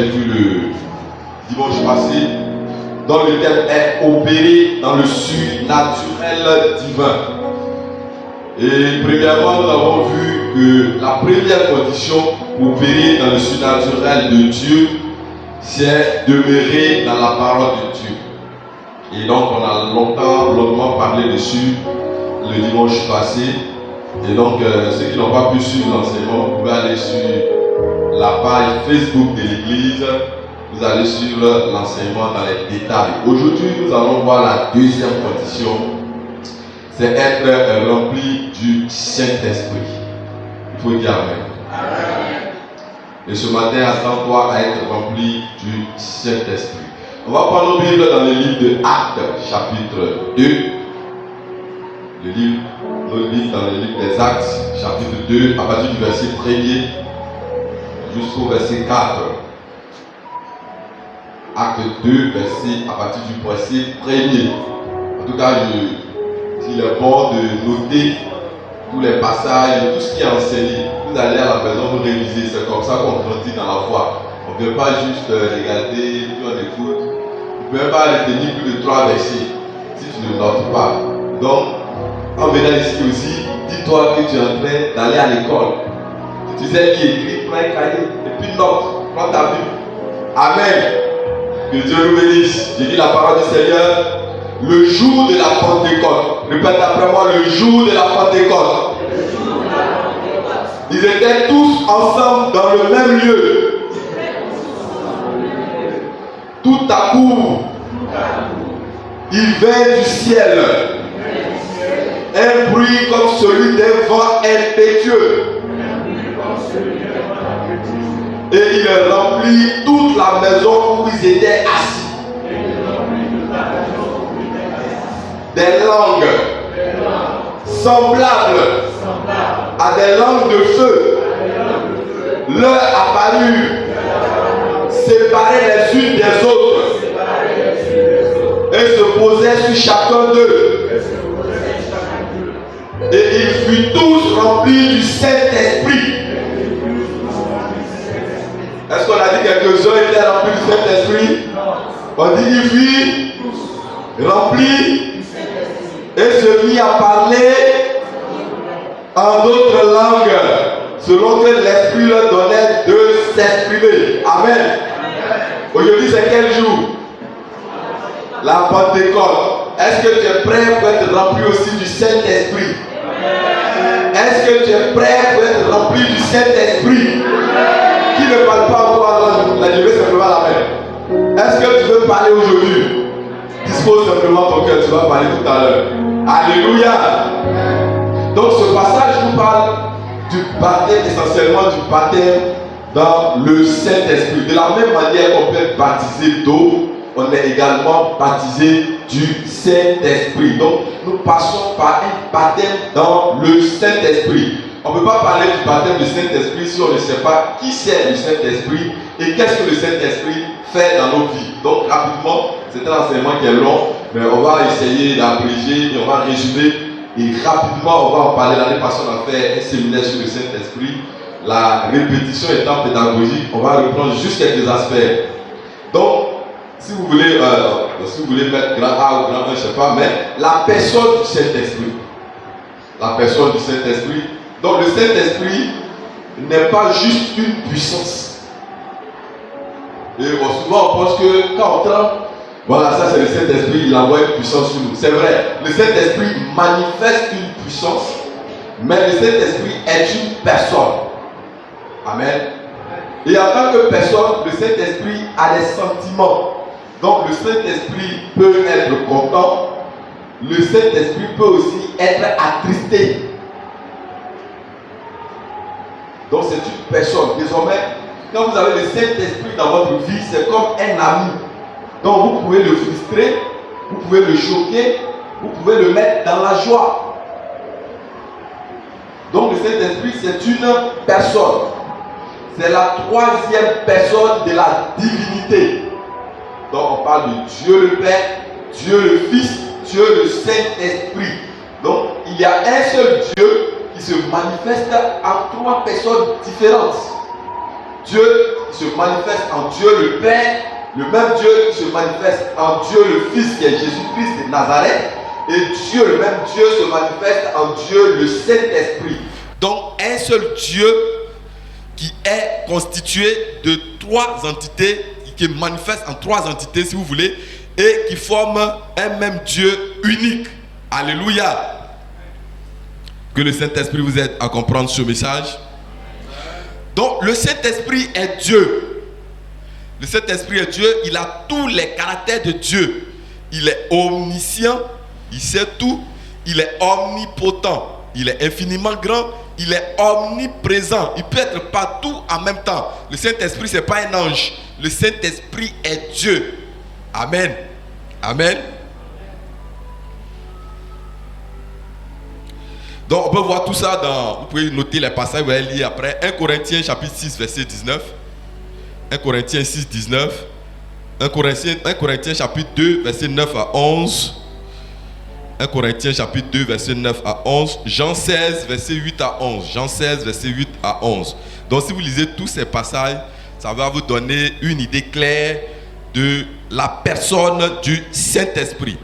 avait vu le dimanche passé, dont le thème est opérer dans le surnaturel divin. Et premièrement, nous avons vu que la première condition pour opérer dans le surnaturel de Dieu, c'est demeurer dans la parole de Dieu. Et donc on a longuement parlé dessus le dimanche passé. Et donc ceux qui n'ont pas pu suivre l'enseignement, vous pouvez aller sur la page Facebook de l'église. Vous allez suivre l'enseignement dans les détails. Aujourd'hui, nous allons voir la deuxième condition. C'est être rempli du Saint-Esprit. Il faut dire Amen. Amen. Et ce matin, attends-toi à être rempli du Saint-Esprit. On va prendre nos Bibles dans le livre de Actes, chapitre 2. Nos livres dans le livre des Actes, chapitre 2, à partir du verset 1er jusqu'au verset 4. Acte 2, à partir du verset 1er. En tout cas, il est bon de noter tous les passages, tout ce qui est enseigné. Vous allez à la maison, vous révisez, c'est comme ça qu'on grandit dans la foi. On ne veut pas juste regarder, puis on écoute. Vous ne pouvez pas retenir plus de 3 versets si tu ne notes pas. Donc, en venant ici aussi, dis-toi que tu es en train d'aller à l'école. Si tu sais qui écrit, prends un cahier et puis note, prends ta Bible. Amen. Que Dieu nous bénisse. J'ai dit la parole du Seigneur. Le jour de la Pentecôte. Répète après moi, le jour de la Pentecôte. Ils étaient tous ensemble dans le même lieu. Tout à coup, il vint du ciel un bruit comme celui d'un vent impétueux. Et il remplit toute la maison où ils étaient assis. Des langues semblables à des langues de feu leur apparurent, séparées les unes des autres, et se posaient sur chacun d'eux. Et ils furent tous remplis du Saint-Esprit. Est-ce qu'on a dit quelques-uns étaient remplis du Saint-Esprit? On dit qu'ils furent remplis et se mit à parler en d'autres langues, selon que l'Esprit leur donnait de s'exprimer. Amen. Aujourd'hui, c'est quel jour? La Pentecôte. Est-ce que tu es prêt pour être rempli aussi du Saint-Esprit? Est-ce que tu es prêt pour être rempli du Saint-Esprit? Qui ne parle pas encore la levée simplement la main. Est-ce que tu veux parler aujourd'hui? Dispose simplement ton cœur, tu vas parler tout à l'heure. Alléluia. Donc ce passage nous parle du baptême, essentiellement du baptême dans le Saint-Esprit. De la même manière qu'on peut être baptisé d'eau, on est également baptisé du Saint-Esprit. Donc nous passons par un baptême dans le Saint-Esprit. On ne peut pas parler du baptême du Saint-Esprit si on ne sait pas qui c'est le Saint-Esprit et qu'est-ce que le Saint-Esprit fait dans nos vies. Donc rapidement, c'est un enseignement qui est long, mais on va essayer d'abréger et on va résumer. Et rapidement, on va en parler. L'année passée, on a fait un séminaire sur le Saint-Esprit. La répétition étant pédagogique, on va reprendre juste quelques aspects. Donc, si vous voulez mettre grand A ou grand 1, je ne sais pas, mais la personne du Saint-Esprit. La personne du Saint-Esprit. Donc, le Saint-Esprit n'est pas juste une puissance. Et souvent, on pense que quand on trempe, voilà, ça c'est le Saint-Esprit, il envoie une puissance sur nous. C'est vrai, le Saint-Esprit manifeste une puissance, mais le Saint-Esprit est une personne. Amen. Et en tant que personne, le Saint-Esprit a des sentiments. Donc le Saint-Esprit peut être content, le Saint-Esprit peut aussi être attristé. Donc c'est une personne. Désormais, quand vous avez le Saint-Esprit dans votre vie, c'est comme un ami. Donc vous pouvez le frustrer, vous pouvez le choquer, vous pouvez le mettre dans la joie. Donc le Saint-Esprit, c'est une personne. C'est la troisième personne de la divinité. Donc on parle de Dieu le Père, Dieu le Fils, Dieu le Saint-Esprit. Donc il y a un seul Dieu qui se manifeste en trois personnes différentes. Dieu se manifeste en Dieu le Père, le même Dieu qui se manifeste en Dieu le Fils qui est Jésus-Christ de Nazareth, et Dieu, le même Dieu se manifeste en Dieu le Saint-Esprit. Donc un seul Dieu qui est constitué de trois entités, qui manifeste en trois entités si vous voulez, et qui forment un même Dieu unique. Alléluia. Que le Saint-Esprit vous aide à comprendre ce message. Donc le Saint-Esprit est Dieu. Le Saint-Esprit est Dieu, il a tous les caractères de Dieu. Il est omniscient, il sait tout, il est omnipotent, il est infiniment grand, il est omniprésent, il peut être partout en même temps. Le Saint-Esprit, ce n'est pas un ange, le Saint-Esprit est Dieu. Amen. Amen. Donc on peut voir tout ça dans, vous pouvez noter les passages, vous allez lire après. 1 Corinthiens chapitre 6 verset 19. 1 Corinthiens 6 19. 1 Corinthiens chapitre 2 verset 9 à 11. 1 Corinthiens chapitre 2 verset 9 à 11. Jean 16 verset 8 à 11. Jean 16 verset 8 à 11. Donc si vous lisez tous ces passages, ça va vous donner une idée claire de la personne du Saint-Esprit.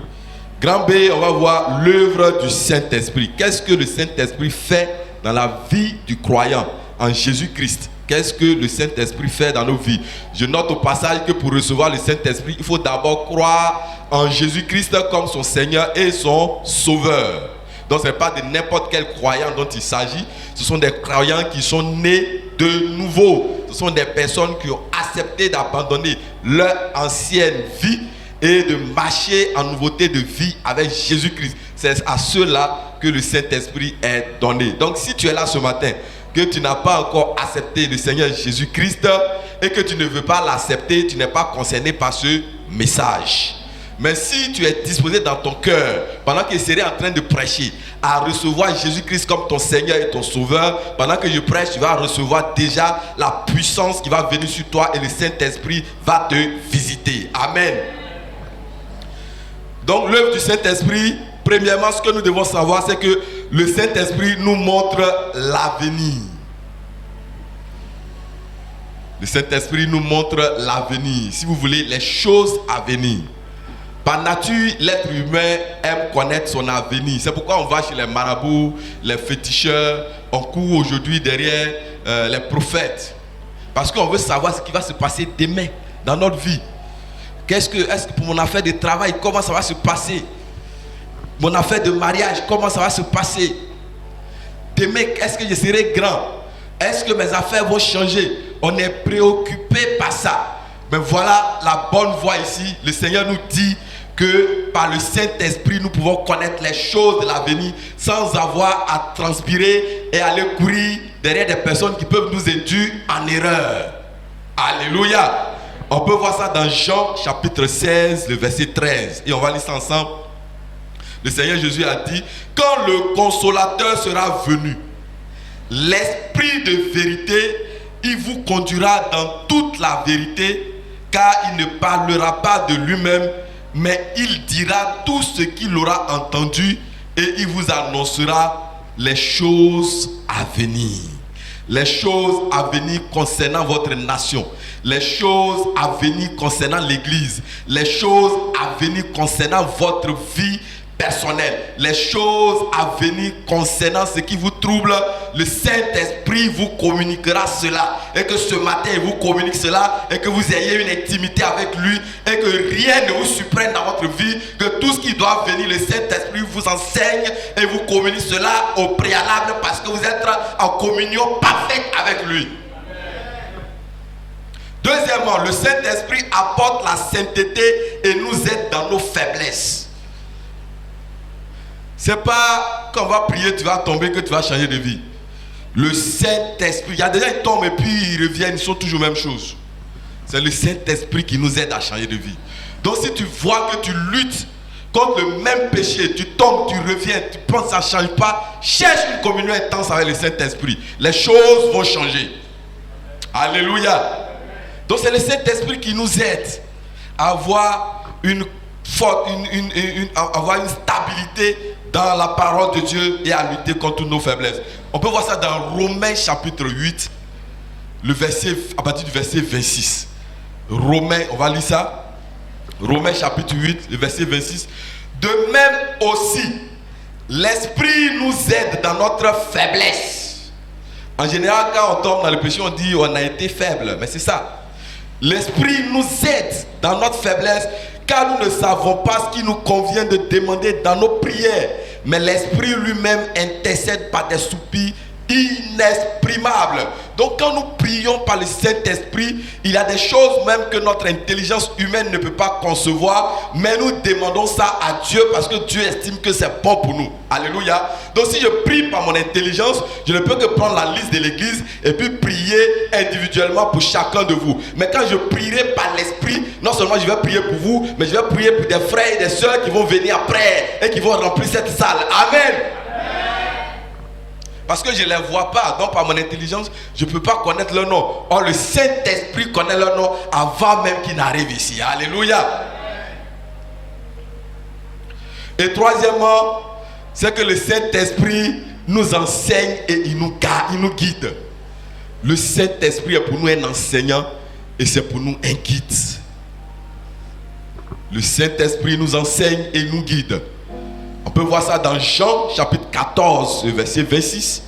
Grand B, on va voir l'œuvre du Saint-Esprit. Qu'est-ce que le Saint-Esprit fait dans la vie du croyant en Jésus-Christ? Qu'est-ce que le Saint-Esprit fait dans nos vies? Je note au passage que pour recevoir le Saint-Esprit, il faut d'abord croire en Jésus-Christ comme son Seigneur et son Sauveur. Donc ce n'est pas de n'importe quel croyant dont il s'agit. Ce sont des croyants qui sont nés de nouveau. Ce sont des personnes qui ont accepté d'abandonner leur ancienne vie et de marcher en nouveauté de vie avec Jésus-Christ. C'est à ceux-là que le Saint-Esprit est donné. Donc si tu es là ce matin, que tu n'as pas encore accepté le Seigneur Jésus-Christ et que tu ne veux pas l'accepter, tu n'es pas concerné par ce message. Mais si tu es disposé dans ton cœur, pendant que je serai en train de prêcher, à recevoir Jésus-Christ comme ton Seigneur et ton Sauveur, pendant que je prêche, tu vas recevoir déjà la puissance qui va venir sur toi et le Saint-Esprit va te visiter. Amen. Donc l'œuvre du Saint-Esprit, premièrement, ce que nous devons savoir, c'est que le Saint-Esprit nous montre l'avenir. Le Saint-Esprit nous montre l'avenir. Si vous voulez, les choses à venir. Par nature, l'être humain aime connaître son avenir. C'est pourquoi on va chez les marabouts, les féticheurs. On court aujourd'hui derrière les prophètes. Parce qu'on veut savoir ce qui va se passer demain dans notre vie. Est-ce que pour mon affaire de travail, comment ça va se passer? Mon affaire de mariage, comment ça va se passer? Demain, est-ce que je serai grand? Est-ce que mes affaires vont changer? On est préoccupé par ça. Mais voilà la bonne voie ici. Le Seigneur nous dit que par le Saint-Esprit, nous pouvons connaître les choses de l'avenir sans avoir à transpirer et aller courir derrière des personnes qui peuvent nous induire en erreur. Alléluia. On peut voir ça dans Jean chapitre 16, le verset 13. Et on va lire ça ensemble. Le Seigneur Jésus a dit, quand le Consolateur sera venu, l'Esprit de vérité, il vous conduira dans toute la vérité, car il ne parlera pas de lui-même, mais il dira tout ce qu'il aura entendu et il vous annoncera les choses à venir. Les choses à venir concernant votre nation. Les choses à venir concernant l'église. Les choses à venir concernant votre vie personnelle. Les choses à venir concernant ce qui vous trouble. Le Saint-Esprit vous communiquera cela. Et que ce matin, il vous communique cela. Et que vous ayez une intimité avec lui. Et que rien ne vous surprenne dans votre vie. Que tout ce qui doit venir, le Saint-Esprit vous enseigne. Et vous communique cela au préalable. Parce que vous êtes en communion parfaite avec lui. Deuxièmement, le Saint-Esprit apporte la sainteté et nous aide dans nos faiblesses. C'est pas quand on va prier, tu vas tomber que tu vas changer de vie. Le Saint-Esprit, il y a des gens qui tombent et puis ils reviennent, ils sont toujours la même chose. C'est le Saint-Esprit qui nous aide à changer de vie. Donc si tu vois que tu luttes contre le même péché, tu tombes, tu reviens, tu penses que ça ne change pas, cherche une communion intense avec le Saint-Esprit. Les choses vont changer. Alléluia. Donc c'est le Saint-Esprit qui nous aide à avoir avoir une stabilité dans la parole de Dieu et à lutter contre nos faiblesses. On peut voir ça dans Romains chapitre 8. à partir du verset 26. Romains, on va lire ça. Romains chapitre 8, le verset 26. De même aussi, l'Esprit nous aide dans notre faiblesse. En général, quand on tombe dans le péché, on dit on a été faible. Mais c'est ça. L'Esprit nous aide dans notre faiblesse, car nous ne savons pas ce qui nous convient de demander dans nos prières. Mais l'Esprit lui-même intercède par des soupirs inexprimables. Donc quand nous prions par le Saint-Esprit, il y a des choses même que notre intelligence humaine ne peut pas concevoir, mais nous demandons ça à Dieu parce que Dieu estime que c'est bon pour nous. Alléluia. Donc si je prie par mon intelligence, je ne peux que prendre la liste de l'église et puis prier individuellement pour chacun de vous. Mais quand je prierai par l'Esprit, non seulement je vais prier pour vous, mais je vais prier pour des frères et des sœurs qui vont venir après et qui vont remplir cette salle. Amen. Parce que je ne les vois pas, donc par mon intelligence, je ne peux pas connaître leur nom. Or, le Saint-Esprit connaît leur nom avant même qu'ils n'arrivent ici. Alléluia. Et troisièmement, c'est que le Saint-Esprit nous enseigne et il nous guide. Le Saint-Esprit est pour nous un enseignant et c'est pour nous un guide. Le Saint-Esprit nous enseigne et nous guide. On peut voir ça dans Jean chapitre 14, verset 26.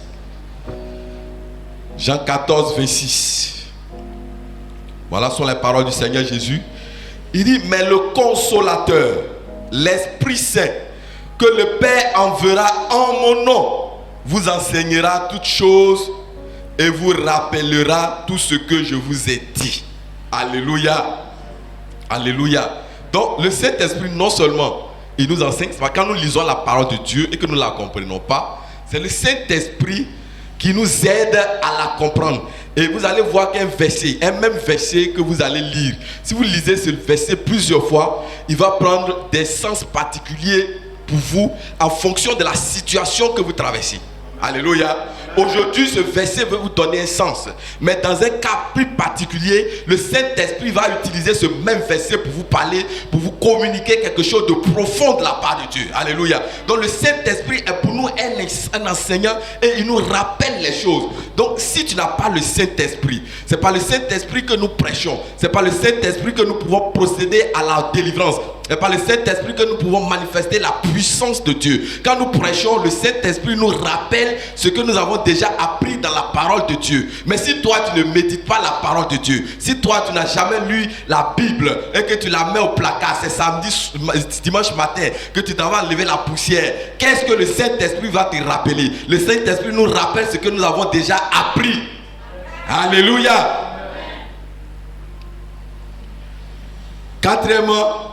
Jean 14, 26. Voilà sont les paroles du Seigneur Jésus. Il dit, mais le consolateur, l'Esprit Saint, que le Père enverra en mon nom, vous enseignera toutes choses et vous rappellera tout ce que je vous ai dit. Alléluia. Alléluia. Donc le Saint-Esprit non seulement il nous enseigne, c'est pas quand nous lisons la parole de Dieu et que nous ne la comprenons pas, c'est le Saint-Esprit qui nous aide à la comprendre. Et vous allez voir qu'un verset, un même verset que vous allez lire, si vous lisez ce verset plusieurs fois, il va prendre des sens particuliers pour vous en fonction de la situation que vous traversez. Alléluia. Aujourd'hui, ce verset veut vous donner un sens. Mais dans un cas plus particulier, le Saint-Esprit va utiliser ce même verset pour vous parler, pour vous communiquer quelque chose de profond de la part de Dieu. Alléluia. Donc le Saint-Esprit est pour nous un enseignant et il nous rappelle les choses. Donc si tu n'as pas le Saint-Esprit, c'est par le Saint-Esprit que nous prêchons. C'est par le Saint-Esprit que nous pouvons procéder à la délivrance. C'est par le Saint-Esprit que nous pouvons manifester la puissance de Dieu. Quand nous prêchons, le Saint-Esprit nous rappelle ce que nous avons déjà appris dans la parole de Dieu. Mais si toi tu ne médites pas la parole de Dieu, si toi tu n'as jamais lu la Bible et que tu la mets au placard, c'est dimanche matin que tu t'en vas enlever la poussière, qu'est-ce que le Saint-Esprit va te rappeler? Le Saint-Esprit nous rappelle ce que nous avons déjà appris. Alléluia. Quatrièmement,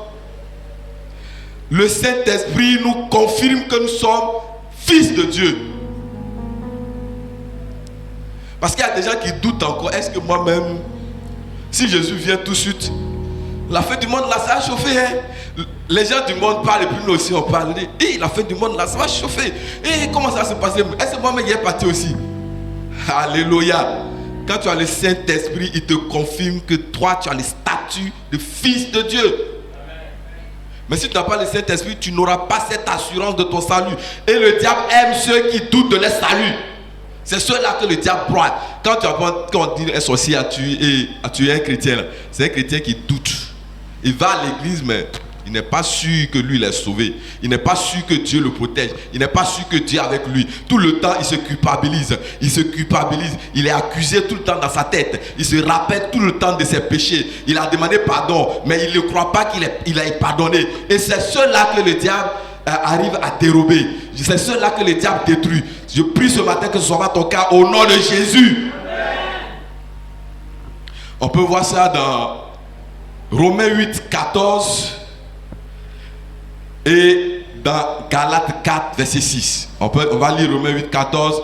le Saint-Esprit nous confirme que nous sommes fils de Dieu. Parce qu'il y a des gens qui doutent encore. Est-ce que moi-même, si Jésus vient tout de suite, la fin du monde là, ça va chauffer. Hein? Les gens du monde parlent et puis nous aussi on parle. Et la fin du monde là, ça va chauffer. Et comment ça va se passer? Est-ce que moi-même il est parti aussi? Alléluia. Quand tu as le Saint-Esprit, il te confirme que toi tu as le statut de fils de Dieu. Mais si tu n'as pas le Saint-Esprit, tu n'auras pas cette assurance de ton salut. Et le diable aime ceux qui doutent de leur salut. C'est ceux-là que le diable broie. Quand on dit un sorcier a tué un chrétien, c'est un chrétien qui doute. Il va à l'église, mais il n'est pas sûr que lui il est sauvé. Il n'est pas sûr que Dieu le protège. Il n'est pas sûr que Dieu est avec lui. Tout le temps, il se culpabilise. Il se culpabilise. Il est accusé tout le temps dans sa tête. Il se rappelle tout le temps de ses péchés. Il a demandé pardon, mais il ne croit pas qu'il a pardonné. Et c'est ceux-là que le diable arrive à dérober. C'est ceux-là que le diable détruit. Je prie ce matin que ce soit ton cas au nom de Jésus. On peut voir ça dans Romains 8, 14 et dans Galates 4, verset 6. On va lire Romains 8, 14.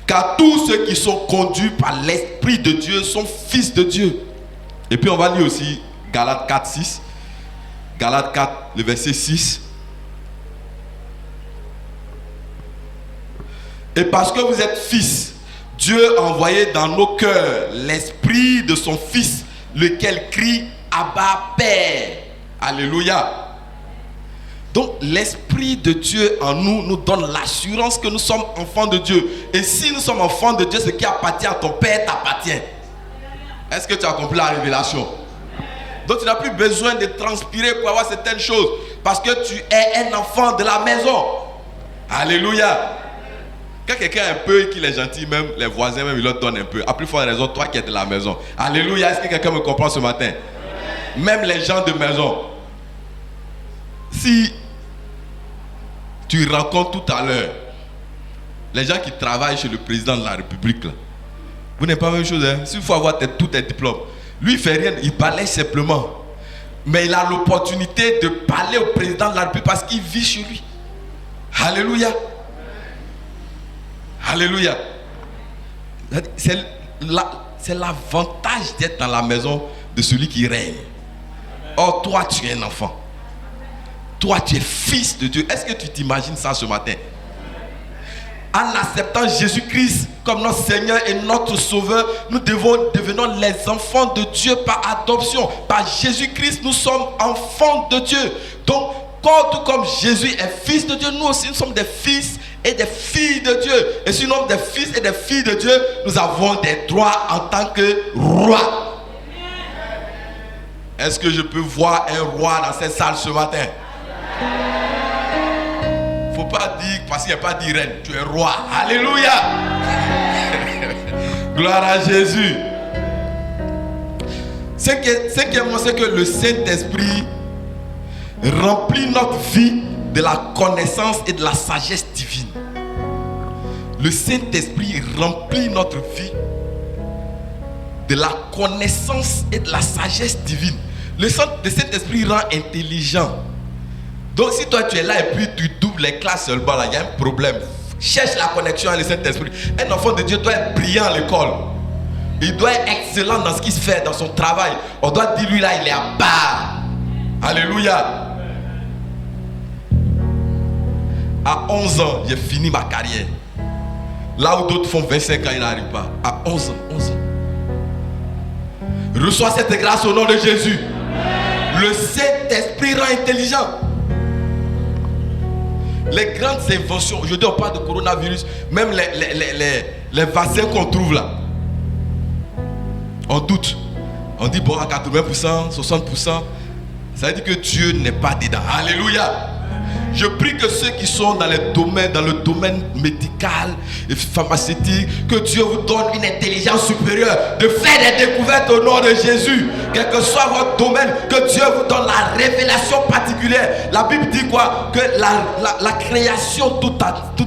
Car tous ceux qui sont conduits par l'Esprit de Dieu sont fils de Dieu. Et puis on va lire aussi Galates 4, 6. Galates 4, le verset 6. Et parce que vous êtes fils, Dieu a envoyé dans nos cœurs l'esprit de son fils, lequel crie Abba Père. Alléluia. Donc l'esprit de Dieu en nous nous donne l'assurance que nous sommes enfants de Dieu. Et si nous sommes enfants de Dieu, ce qui appartient à ton Père t'appartient. Est-ce que tu as compris la révélation? Donc tu n'as plus besoin de transpirer pour avoir certaines choses. Parce que tu es un enfant de la maison. Alléluia. Quand quelqu'un est un peu et qu'il est gentil, même les voisins, même ils leur donnent un peu. À plus forte raison, toi qui es de la maison. Alléluia. Est-ce que quelqu'un me comprend ce matin? Même les gens de maison. Si tu rencontres tout à l'heure les gens qui travaillent chez le président de la République, là, vous n'êtes pas la même chose. Hein? S'il faut avoir tous tes diplômes, lui il ne fait rien, il balaye simplement. Mais il a l'opportunité de parler au président de la République parce qu'il vit chez lui. Alléluia. Alléluia. C'est l'avantage d'être dans la maison de celui qui règne. Or, toi, tu es un enfant. Toi, tu es fils de Dieu. Est-ce que tu t'imagines ça ce matin? En acceptant Jésus-Christ comme notre Seigneur et notre Sauveur, nous devenons les enfants de Dieu par adoption. Par Jésus-Christ, nous sommes enfants de Dieu. Donc, tout comme Jésus est fils de Dieu, nous aussi, nous sommes des fils et des filles de Dieu. Et si nous sommes des fils et des filles de Dieu, nous avons des droits en tant que roi. Est-ce que je peux voir un roi dans cette salle ce matin? Faut pas dire, parce qu'il n'y a pas dit reine, tu es roi. Alléluia. Gloire à Jésus. Cinquièmement, c'est que le Saint-Esprit remplit notre vie de la connaissance et de la sagesse divine. Le Saint-Esprit remplit notre vie de la connaissance et de la sagesse divine. Le Saint-Esprit rend intelligent. Donc si toi tu es là et puis tu doubles les classes seulement, là, il y a un problème. Cherche la connexion avec le Saint-Esprit. Un enfant de Dieu doit être brillant à l'école. Il doit être excellent dans ce qu'il fait, dans son travail. On doit dire lui là, il est à part. Alléluia. À 11 ans, j'ai fini ma carrière. Là où d'autres font 25 ans, ils n'arrivent pas. À 11 ans. Reçois cette grâce au nom de Jésus. Le Saint-Esprit rend intelligent. Les grandes inventions, aujourd'hui on parle de coronavirus, même les vaccins qu'on trouve là, on doute. On dit bon à 80%, 60%, ça veut dire que Dieu n'est pas dedans. Alléluia. Je prie que ceux qui sont dans le domaine médical et pharmaceutique, que Dieu vous donne une intelligence supérieure de faire des découvertes au nom de Jésus. Quel que soit votre domaine, que Dieu vous donne la révélation particulière. La Bible dit quoi? Que la création tout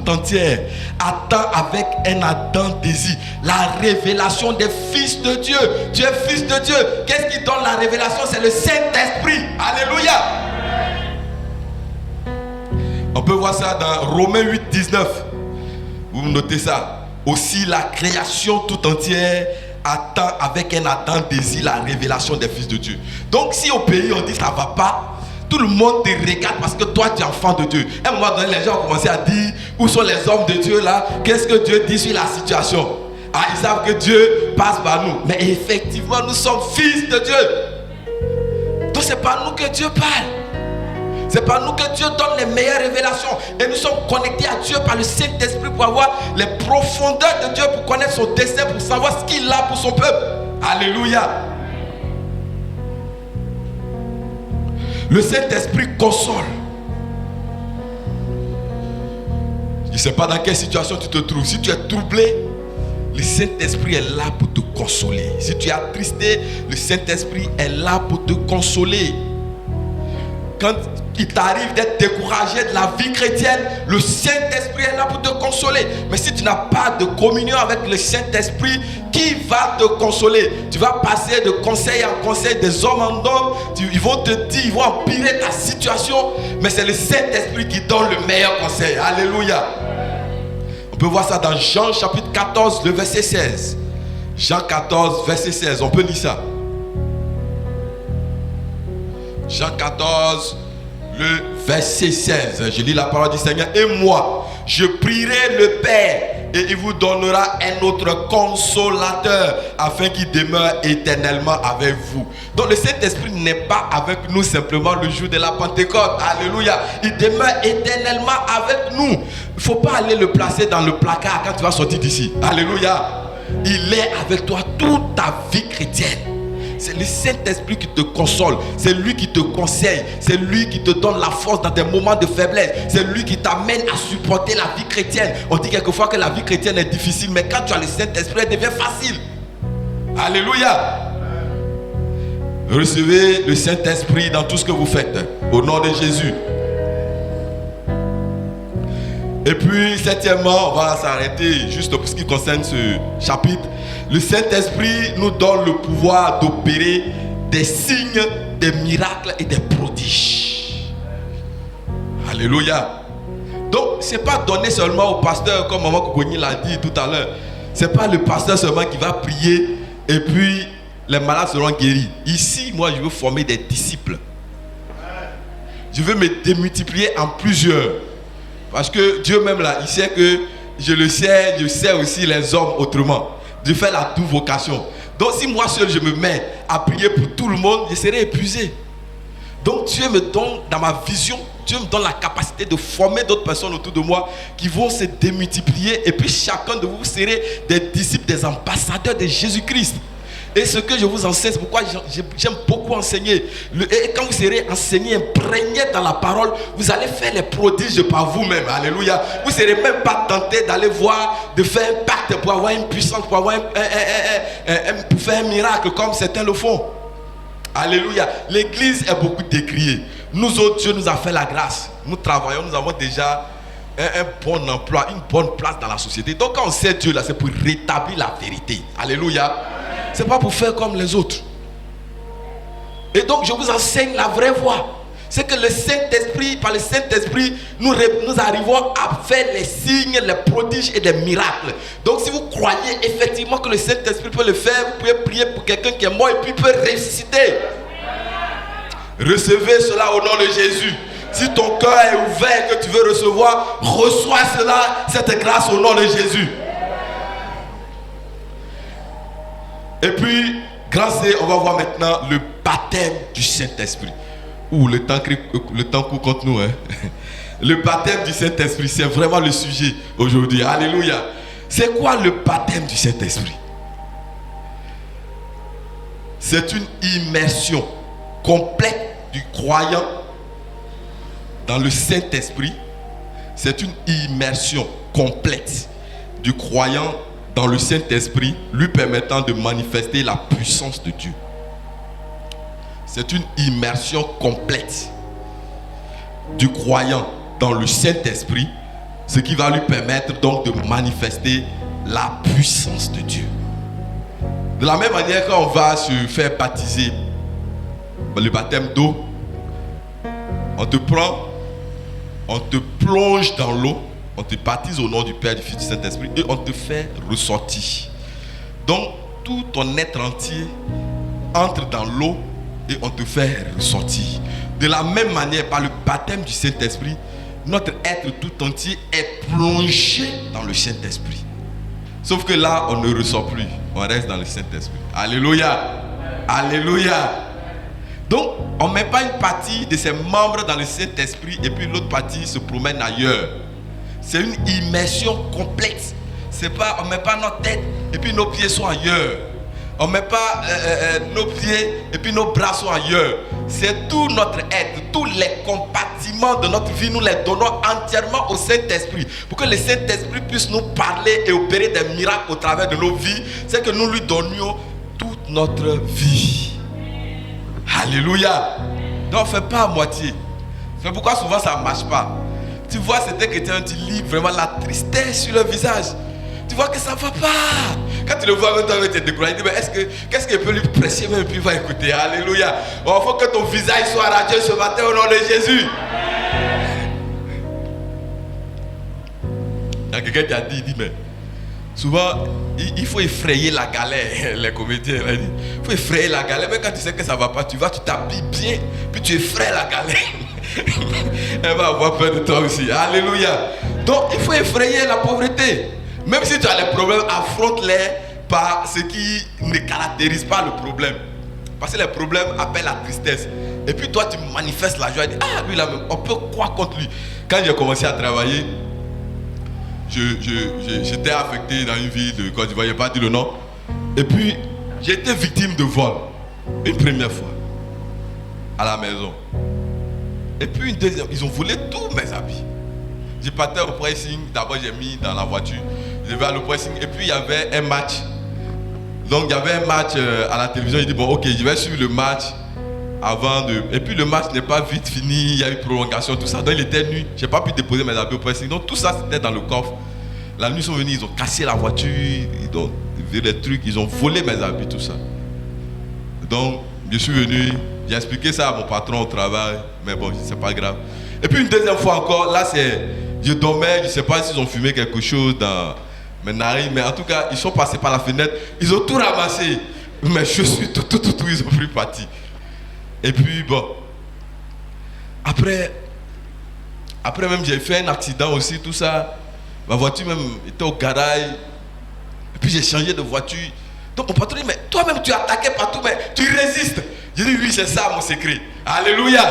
entière attend avec un ardent désir la révélation des fils de Dieu. Tu es fils de Dieu. Qu'est-ce qui donne la révélation? C'est le Saint-Esprit. Alléluia. On peut voir ça dans Romains 8, 19. Vous notez ça. Aussi la création tout entière attend avec un ardent désir la révélation des fils de Dieu. Donc si au pays on dit ça va pas, tout le monde te regarde parce que toi tu es enfant de Dieu. À un moment donné, les gens ont commencé à dire, où sont les hommes de Dieu là? Qu'est-ce que Dieu dit sur la situation? Ah, ils savent que Dieu passe par nous. Mais effectivement, nous sommes fils de Dieu. Donc c'est par nous que Dieu parle. C'est par nous que Dieu donne les meilleures révélations. Et nous sommes connectés à Dieu par le Saint-Esprit pour avoir les profondeurs de Dieu, pour connaître son dessein, pour savoir ce qu'il a pour son peuple. Alléluia. Le Saint-Esprit console. Je ne sais pas dans quelle situation tu te trouves. Si tu es troublé, le Saint-Esprit est là pour te consoler. Si tu es attristé, le Saint-Esprit est là pour te consoler. Quand il t'arrive d'être découragé de la vie chrétienne, le Saint-Esprit est là pour te consoler. Mais si tu n'as pas de communion avec le Saint-Esprit, qui va te consoler? Tu vas passer de conseil en conseil, des hommes en hommes. Ils vont te dire, ils vont empirer ta situation. Mais c'est le Saint-Esprit qui donne le meilleur conseil. Alléluia. On peut voir ça dans Jean chapitre 14, le verset 16. Jean 14, verset 16. On peut lire ça. Jean 14, le verset 16. Je lis la parole du Seigneur. Et moi, je prierai le Père et il vous donnera un autre consolateur afin qu'il demeure éternellement avec vous. Donc le Saint-Esprit n'est pas avec nous simplement le jour de la Pentecôte. Alléluia. Il demeure éternellement avec nous. Il ne faut pas aller le placer dans le placard quand tu vas sortir d'ici. Alléluia. il est avec toi toute ta vie chrétienne. C'est le Saint-Esprit qui te console, c'est lui qui te conseille, c'est lui qui te donne la force dans tes moments de faiblesse, c'est lui qui t'amène à supporter la vie chrétienne. On dit quelquefois que la vie chrétienne est difficile, mais quand tu as le Saint-Esprit, elle devient facile. Alléluia. Recevez le Saint-Esprit dans tout ce que vous faites, au nom de Jésus. Et puis, septièmement, on va s'arrêter juste pour ce qui concerne ce chapitre. Le Saint-Esprit nous donne le pouvoir d'opérer des signes, des miracles et des prodiges. Alléluia. Donc, ce n'est pas donné seulement au pasteur, comme Maman Kogoni l'a dit tout à l'heure. Ce n'est pas le pasteur seulement qui va prier et puis les malades seront guéris. Ici, moi, je veux former des disciples. Je veux me démultiplier en plusieurs. Parce que Dieu même là, il sait que je sais aussi les hommes autrement. Dieu fait la double vocation. Donc si moi seul je me mets à prier pour tout le monde, je serai épuisé. Donc Dieu me donne, dans ma vision, Dieu me donne la capacité de former d'autres personnes autour de moi qui vont se démultiplier. Et puis chacun de vous serez des disciples, des ambassadeurs de Jésus-Christ. Et ce que je vous enseigne, c'est pourquoi j'aime beaucoup enseigner. Et quand vous serez enseigné, imprégné dans la parole, vous allez faire les prodiges par vous-même. Alléluia. Vous ne serez même pas tenté d'aller voir, de faire un pacte pour avoir une puissance, pour faire un miracle comme certains le font. Alléluia. L'église est beaucoup décriée. Nous autres, Dieu nous a fait la grâce. Nous travaillons, nous avons déjà un bon emploi, une bonne place dans la société. Donc quand on sait Dieu là, c'est pour rétablir la vérité. Alléluia. C'est pas pour faire comme les autres. Et donc je vous enseigne la vraie voie. C'est que le Saint-Esprit, par le Saint-Esprit, nous arrivons à faire les signes, les prodiges et des miracles. Donc si vous croyez effectivement que le Saint-Esprit peut le faire, vous pouvez prier pour quelqu'un qui est mort et puis il peut ressusciter. Recevez cela au nom de Jésus. Si ton cœur est ouvert et que tu veux recevoir, reçois cela, cette grâce au nom de Jésus. Et puis, grâce, on va voir maintenant le baptême du Saint-Esprit. Le temps court contre nous. Hein? Le baptême du Saint-Esprit, c'est vraiment le sujet aujourd'hui. Alléluia. C'est quoi le baptême du Saint-Esprit? C'est une immersion complète du croyant dans le Saint-Esprit. C'est une immersion complète du croyant dans le Saint-Esprit, lui permettant de manifester la puissance de Dieu. C'est une immersion complète du croyant dans le Saint-Esprit, ce qui va lui permettre donc de manifester la puissance de Dieu. De la même manière qu'on va se faire baptiser, le baptême d'eau, on te prend, on te plonge dans l'eau, on te baptise au nom du Père, du Fils, du Saint-Esprit et on te fait ressortir. Donc, tout ton être entier entre dans l'eau et on te fait ressortir. De la même manière, par le baptême du Saint-Esprit, notre être tout entier est plongé dans le Saint-Esprit. Sauf que là, on ne ressort plus. On reste dans le Saint-Esprit. Alléluia. Alléluia. Donc, on ne met pas une partie de ses membres dans le Saint-Esprit et puis l'autre partie se promène ailleurs. C'est une immersion complète. C'est pas, on ne met pas notre tête et puis nos pieds sont ailleurs. On ne met pas nos pieds et puis nos bras sont ailleurs. C'est tout notre être, tous les compartiments de notre vie, nous les donnons entièrement au Saint-Esprit. Pour que le Saint-Esprit puisse nous parler et opérer des miracles au travers de nos vies, c'est que nous lui donnions toute notre vie. Alléluia. Donc, on ne fait pas à moitié. C'est pourquoi souvent ça ne marche pas. Tu vois certains chrétiens, tu lis vraiment la tristesse sur leur visage. Tu vois que ça ne va pas. Quand tu le vois, même toi, tu es découragé. Tu dis, mais qu'est-ce qu'il peut lui prêcher même et puis il va écouter. Alléluia. Il faut que ton visage soit radieux ce matin au nom de Jésus. Il y a quelqu'un qui a dit, il dit, mais souvent, il faut effrayer la galère. Les comédiens, il dit, il faut effrayer la galère. Mais quand tu sais que ça ne va pas, tu vas, tu t'habilles bien, puis tu effraies la galère. Elle va avoir peur de toi aussi. Alléluia. Donc, il faut effrayer la pauvreté. Même si tu as les problèmes, affronte-les par ce qui ne caractérise pas le problème. Parce que les problèmes appellent la tristesse. Et puis toi, tu manifestes la joie. Et dis, ah, lui là, on peut croire contre lui. Quand j'ai commencé à travailler, j'étais affecté dans une ville de Côte d'Ivoire, je n'ai pas dit le nom. Et puis, j'ai été victime de vol. Une première fois. À la maison. Et puis une deuxième, ils ont volé tous mes habits. J'ai parti au pressing, d'abord j'ai mis dans la voiture. Je vais au pressing et puis il y avait un match. Donc il y avait un match à la télévision, j'ai dit bon ok, je vais suivre le match avant de... Et puis le match n'est pas vite fini, il y a eu prolongation, tout ça. Donc il était nuit, je n'ai pas pu déposer mes habits au pressing. Donc tout ça c'était dans le coffre. La nuit ils sont venus, ils ont cassé la voiture, ils ont vu les trucs, ils ont volé mes habits, tout ça. Donc je suis venu, j'ai expliqué ça à mon patron au travail, mais bon, c'est pas grave. Et puis une deuxième fois encore, là c'est, je dormais, je ne sais pas s'ils ont fumé quelque chose dans mes narines, mais en tout cas, ils sont passés par la fenêtre, ils ont tout ramassé. Mes chaussures, tout, ils ont pris parti. Et puis bon, après même j'ai fait un accident aussi, tout ça. Ma voiture même était au garage. Et puis j'ai changé de voiture. Donc mon patron dit, mais toi-même tu attaquais partout, mais tu résistes. J'ai dit, oui, c'est ça mon secret. Alléluia.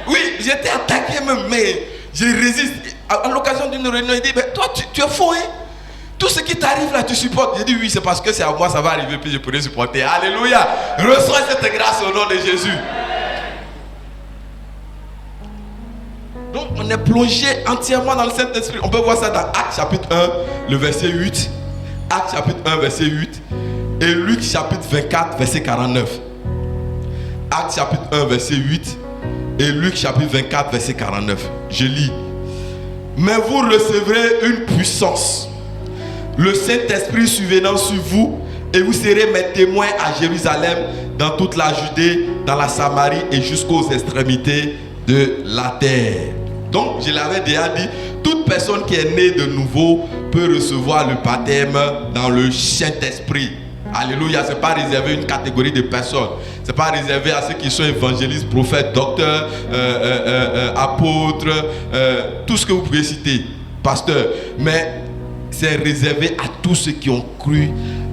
Oui, j'étais attaqué même, mais je résiste. À l'occasion d'une réunion, il dit, mais toi tu es faux, hein? Tout ce qui t'arrive là, tu supportes. J'ai dit, oui, c'est parce que c'est à moi, ça va arriver, puis je pourrai supporter. Alléluia. Reçois cette grâce au nom de Jésus. Donc on est plongé entièrement dans le Saint-Esprit. On peut voir ça dans Actes chapitre 1, le verset 8. Actes chapitre 1, verset 8. Et Luc chapitre 24, verset 49. Actes chapitre 1, verset 8. Et Luc chapitre 24, verset 49. Je lis. Mais vous recevrez une puissance, le Saint-Esprit survenant sur vous, et vous serez mes témoins à Jérusalem, dans toute la Judée, dans la Samarie et jusqu'aux extrémités de la terre. Donc, je l'avais déjà dit, toute personne qui est née de nouveau peut recevoir le baptême dans le Saint-Esprit. Alléluia, ce n'est pas réservé à une catégorie de personnes. Ce n'est pas réservé à ceux qui sont évangélistes, prophètes, docteurs, apôtres, tout ce que vous pouvez citer, pasteurs. Mais c'est réservé à tous ceux qui ont cru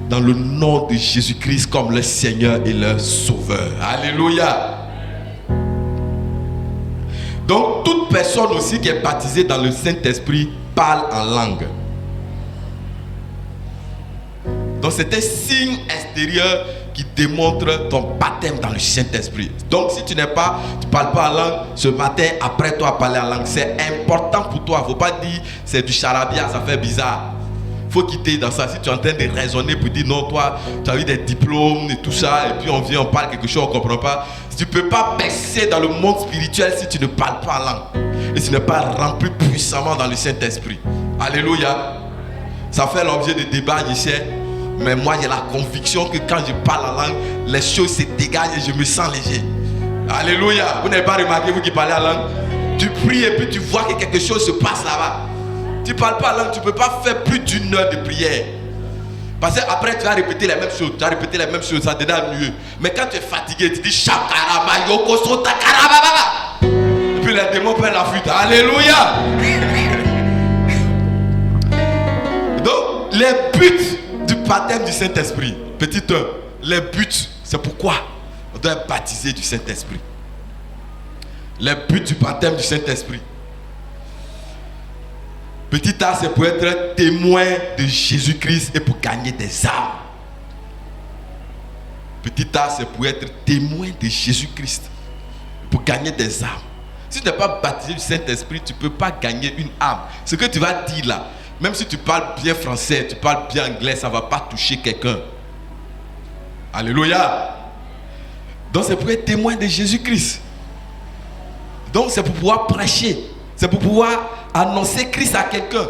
dans le nom de Jésus-Christ comme leur Seigneur et leur Sauveur. Alléluia. Donc, toute personne aussi qui est baptisée dans le Saint-Esprit parle en langue. Donc, c'est un signe extérieur qui démontre ton baptême dans le Saint-Esprit. Donc, si tu ne parles pas en langue, ce matin, après toi parler en langue, c'est important pour toi. Il ne faut pas dire c'est du charabia, ça fait bizarre. Il faut quitter dans ça. Si tu es en train de raisonner pour dire non, toi, tu as eu des diplômes et tout ça, et puis on vient, on parle quelque chose, on ne comprend pas. Tu ne peux pas percer dans le monde spirituel si tu ne parles pas en langue. Et si tu n'es pas rempli puissamment dans le Saint-Esprit. Alléluia. Ça fait l'objet de débats, je sais. Mais moi, j'ai la conviction que quand je parle en langue, les choses se dégagent et je me sens léger. Alléluia. Vous n'avez pas remarqué, vous qui parlez en langue? Tu pries et puis tu vois que quelque chose se passe là-bas. Tu ne parles pas en langue, tu ne peux pas faire plus d'une heure de prière. Parce qu'après, tu vas répéter les mêmes choses. Tu vas répéter les mêmes choses, ça te donne mieux. Mais quand tu es fatigué, tu dis Shakarama Yoko Sotakarababa. Et puis les démons prennent la fuite. Alléluia. Donc, les buts du baptême du Saint-Esprit. Petit 1, les buts, c'est pourquoi on doit être baptisé du Saint-Esprit. Les buts du baptême du Saint-Esprit. Petit A, c'est pour être témoin de Jésus-Christ et pour gagner des âmes. Petit A, c'est pour être témoin de Jésus-Christ pour gagner des âmes. Si tu n'es pas baptisé du Saint-Esprit, tu ne peux pas gagner une âme. Ce que tu vas dire là, même si tu parles bien français, tu parles bien anglais, ça ne va pas toucher quelqu'un. Alléluia. Donc c'est pour être témoin de Jésus-Christ. Donc c'est pour pouvoir prêcher. C'est pour pouvoir annoncer Christ à quelqu'un.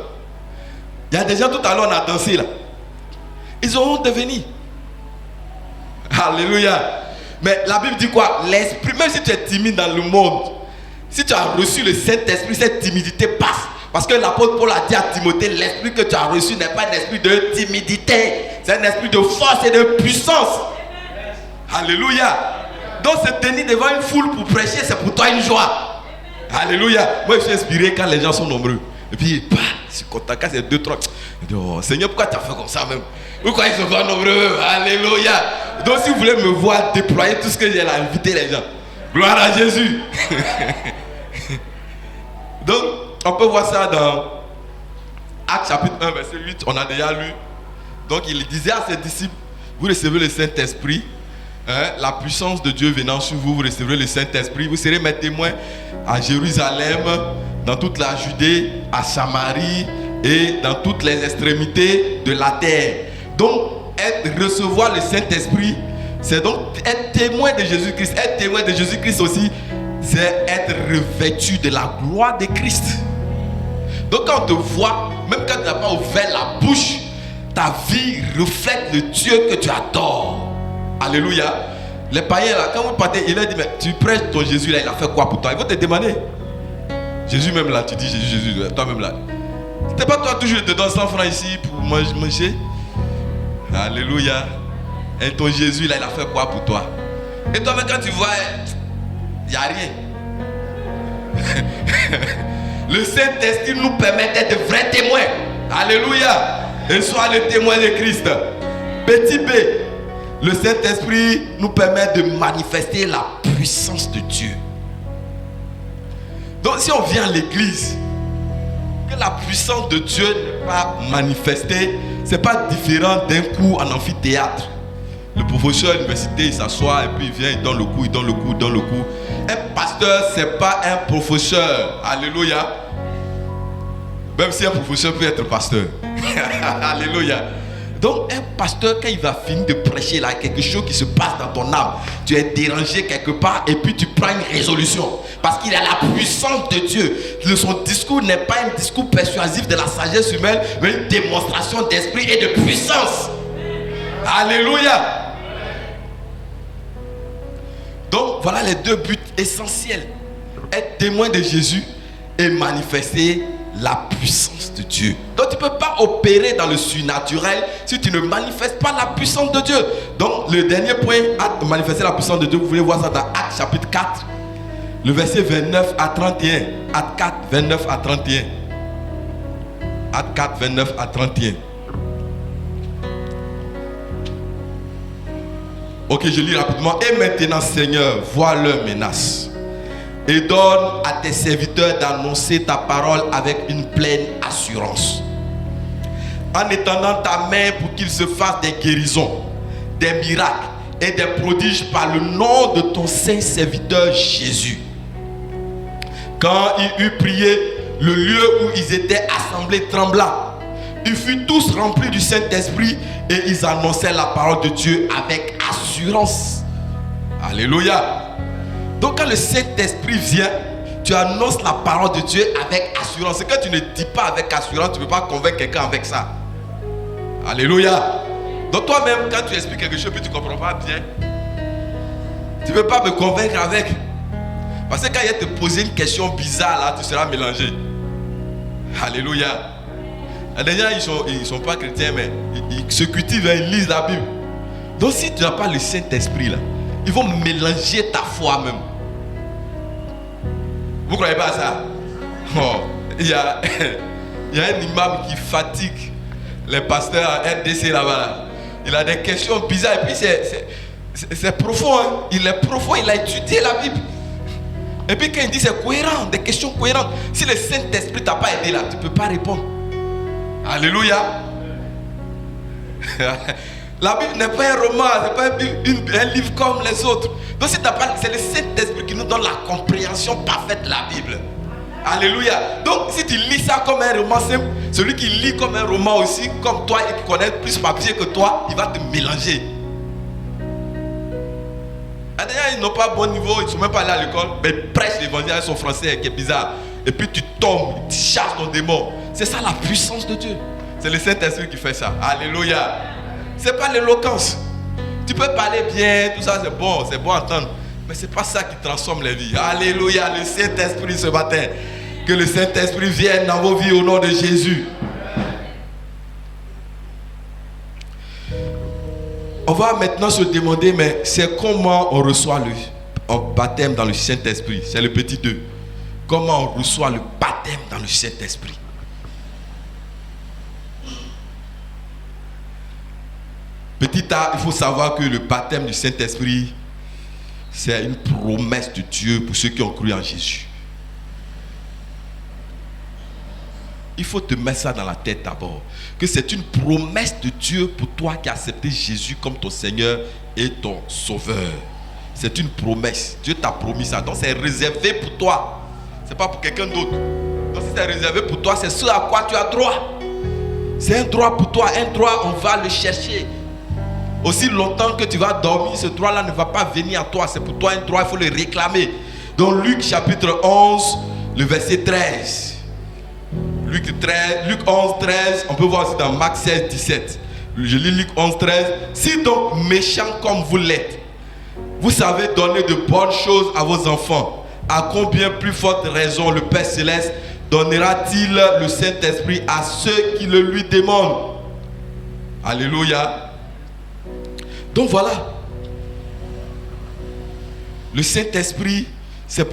Il y a des gens, tout à l'heure on a dansé là. Ils auront devenu. Alléluia. Mais la Bible dit quoi? L'esprit, même si tu es timide dans le monde, si tu as reçu le Saint-Esprit, cette timidité passe. Parce que l'apôtre Paul a dit à Timothée, l'esprit que tu as reçu n'est pas un esprit de timidité. C'est un esprit de force et de puissance. Alléluia. Donc se tenir devant une foule pour prêcher, c'est pour toi une joie. Alléluia. Moi je suis inspiré quand les gens sont nombreux. Et puis, je suis content quand c'est 2, 3. Oh, Seigneur, pourquoi tu as fait comme ça même? Pourquoi ils sont pas nombreux? Alléluia. Donc si vous voulez me voir déployer tout ce que j'ai là, invitez les gens. Gloire à Jésus. Donc, on peut voir ça dans Actes chapitre 1, verset 8, on a déjà lu. Donc il disait à ses disciples, vous recevez le Saint-Esprit, la puissance de Dieu venant sur vous, vous recevrez le Saint-Esprit, vous serez mes témoins à Jérusalem, dans toute la Judée, à Samarie et dans toutes les extrémités de la terre. Donc, recevoir le Saint-Esprit, c'est donc être témoin de Jésus-Christ. Être témoin de Jésus-Christ aussi, c'est être revêtu de la gloire de Christ. Donc quand on te voit, même quand tu n'as pas ouvert la bouche, ta vie reflète le Dieu que tu adores. Alléluia. Les païens là, quand vous partez, il leur dit, mais tu prêches ton Jésus là, il a fait quoi pour toi? Ils vont te demander. Jésus même là, tu dis Jésus, toi-même là. C'était pas toi toujours te donne 100 francs ici pour manger? Alléluia. Et ton Jésus là, il a fait quoi pour toi? Et toi-même quand tu vois, il n'y a rien. Le Saint-Esprit nous permet d'être de vrais témoins. Alléluia. Et soit le témoin de Christ. Petit b, le Saint-Esprit nous permet de manifester la puissance de Dieu. Donc si on vient à l'église, que la puissance de Dieu n'est pas manifestée, c'est pas différent d'un cours en amphithéâtre. Le professeur à l'université, il s'assoit et puis il vient, il donne le cours, il donne le cours, il donne le cours. Un pasteur, c'est pas un professeur. Alléluia. Même si un professeur peut être pasteur. Alléluia. Donc un pasteur, quand il va finir de prêcher là, quelque chose qui se passe dans ton âme, tu es dérangé quelque part et puis tu prends une résolution. Parce qu'il a la puissance de Dieu. Son discours n'est pas un discours persuasif de la sagesse humaine, mais une démonstration d'esprit et de puissance. Alléluia. Donc voilà les deux buts essentiels. Être témoin de Jésus et manifester la puissance de Dieu. Donc tu ne peux pas opérer dans le surnaturel si tu ne manifestes pas la puissance de Dieu. Donc le dernier point, à manifester la puissance de Dieu, vous voulez voir ça dans Actes chapitre 4, le verset 29 à 31. Actes 4, 29 à 31. Actes 4, 29 à 31. Ok, je lis rapidement. Et maintenant, Seigneur, vois leurs menaces et donne à tes serviteurs d'annoncer ta parole avec une pleine assurance. En étendant ta main pour qu'il se fasse des guérisons, des miracles et des prodiges par le nom de ton saint serviteur Jésus. Quand il eut prié, le lieu où ils étaient assemblés trembla. Ils furent tous remplis du Saint-Esprit et ils annonçaient la parole de Dieu avec assurance. Alléluia. Donc quand le Saint-Esprit vient, tu annonces la parole de Dieu avec assurance. Et quand tu ne dis pas avec assurance, tu ne peux pas convaincre quelqu'un avec ça. Alléluia. Donc toi-même, quand tu expliques quelque chose et tu ne comprends pas bien, tu ne peux pas me convaincre avec. Parce que quand il va te poser une question bizarre, là, tu seras mélangé. Alléluia. Les gens, ils sont pas chrétiens, mais ils se cultivent, ils lisent la Bible. Donc si tu n'as pas le Saint-Esprit, là, ils vont mélanger ta foi même. Vous ne croyez pas à ça? Oh, il y a un imam qui fatigue les pasteurs à RDC là-bas. Là. Il a des questions bizarres et puis c'est profond. Hein? Il est profond, il a étudié la Bible. Et puis quand il dit c'est cohérent, des questions cohérentes. Si le Saint-Esprit ne t'a pas aidé là, tu ne peux pas répondre. Alléluia. La Bible n'est pas un roman, c'est pas un livre comme les autres. Donc si t'as pas, c'est le Saint-Esprit qui nous donne la compréhension parfaite de la Bible. Alléluia. Donc si tu lis ça comme un roman simple, celui qui lit comme un roman aussi, comme toi et qui connaît plus papier que toi, il va te mélanger. D'ailleurs, ils n'ont pas bon niveau, ils ne sont même pas allés à l'école, mais ils prêchent l'évangile avec son français qui est bizarre. Et puis tu tombes, tu chasses ton démon. C'est ça la puissance de Dieu. C'est le Saint-Esprit qui fait ça. Alléluia. C'est pas l'éloquence. Tu peux parler bien, tout ça c'est bon à entendre. Mais c'est pas ça qui transforme les vies. Alléluia, le Saint-Esprit ce matin. Que le Saint-Esprit vienne dans vos vies au nom de Jésus. On va maintenant se demander, mais c'est comment on reçoit le baptême dans le Saint-Esprit. C'est le petit 2. Comment on reçoit le baptême dans le Saint-Esprit. Petit A, il faut savoir que le baptême du Saint-Esprit, c'est une promesse de Dieu pour ceux qui ont cru en Jésus. il faut te mettre ça dans la tête d'abord. Que c'est une promesse de Dieu pour toi qui as accepté Jésus comme ton Seigneur et ton Sauveur. C'est une promesse. Dieu t'a promis ça. Donc c'est réservé pour toi. Ce n'est pas pour quelqu'un d'autre. Donc si c'est réservé pour toi, c'est ce à quoi tu as droit. C'est un droit pour toi. Un droit, on va le chercher. Aussi longtemps que tu vas dormir, ce droit-là ne va pas venir à toi. C'est pour toi un droit, il faut le réclamer. Donc Luc chapitre 11, le verset 13. Luc 11, 13. On peut voir aussi dans Marc 16, 17. Je lis Luc 11, 13. Si donc méchants comme vous l'êtes, vous savez donner de bonnes choses à vos enfants, à combien plus forte raison le Père Céleste donnera-t-il le Saint-Esprit à ceux qui le lui demandent? Alléluia. Donc voilà. Le Saint-Esprit, c'est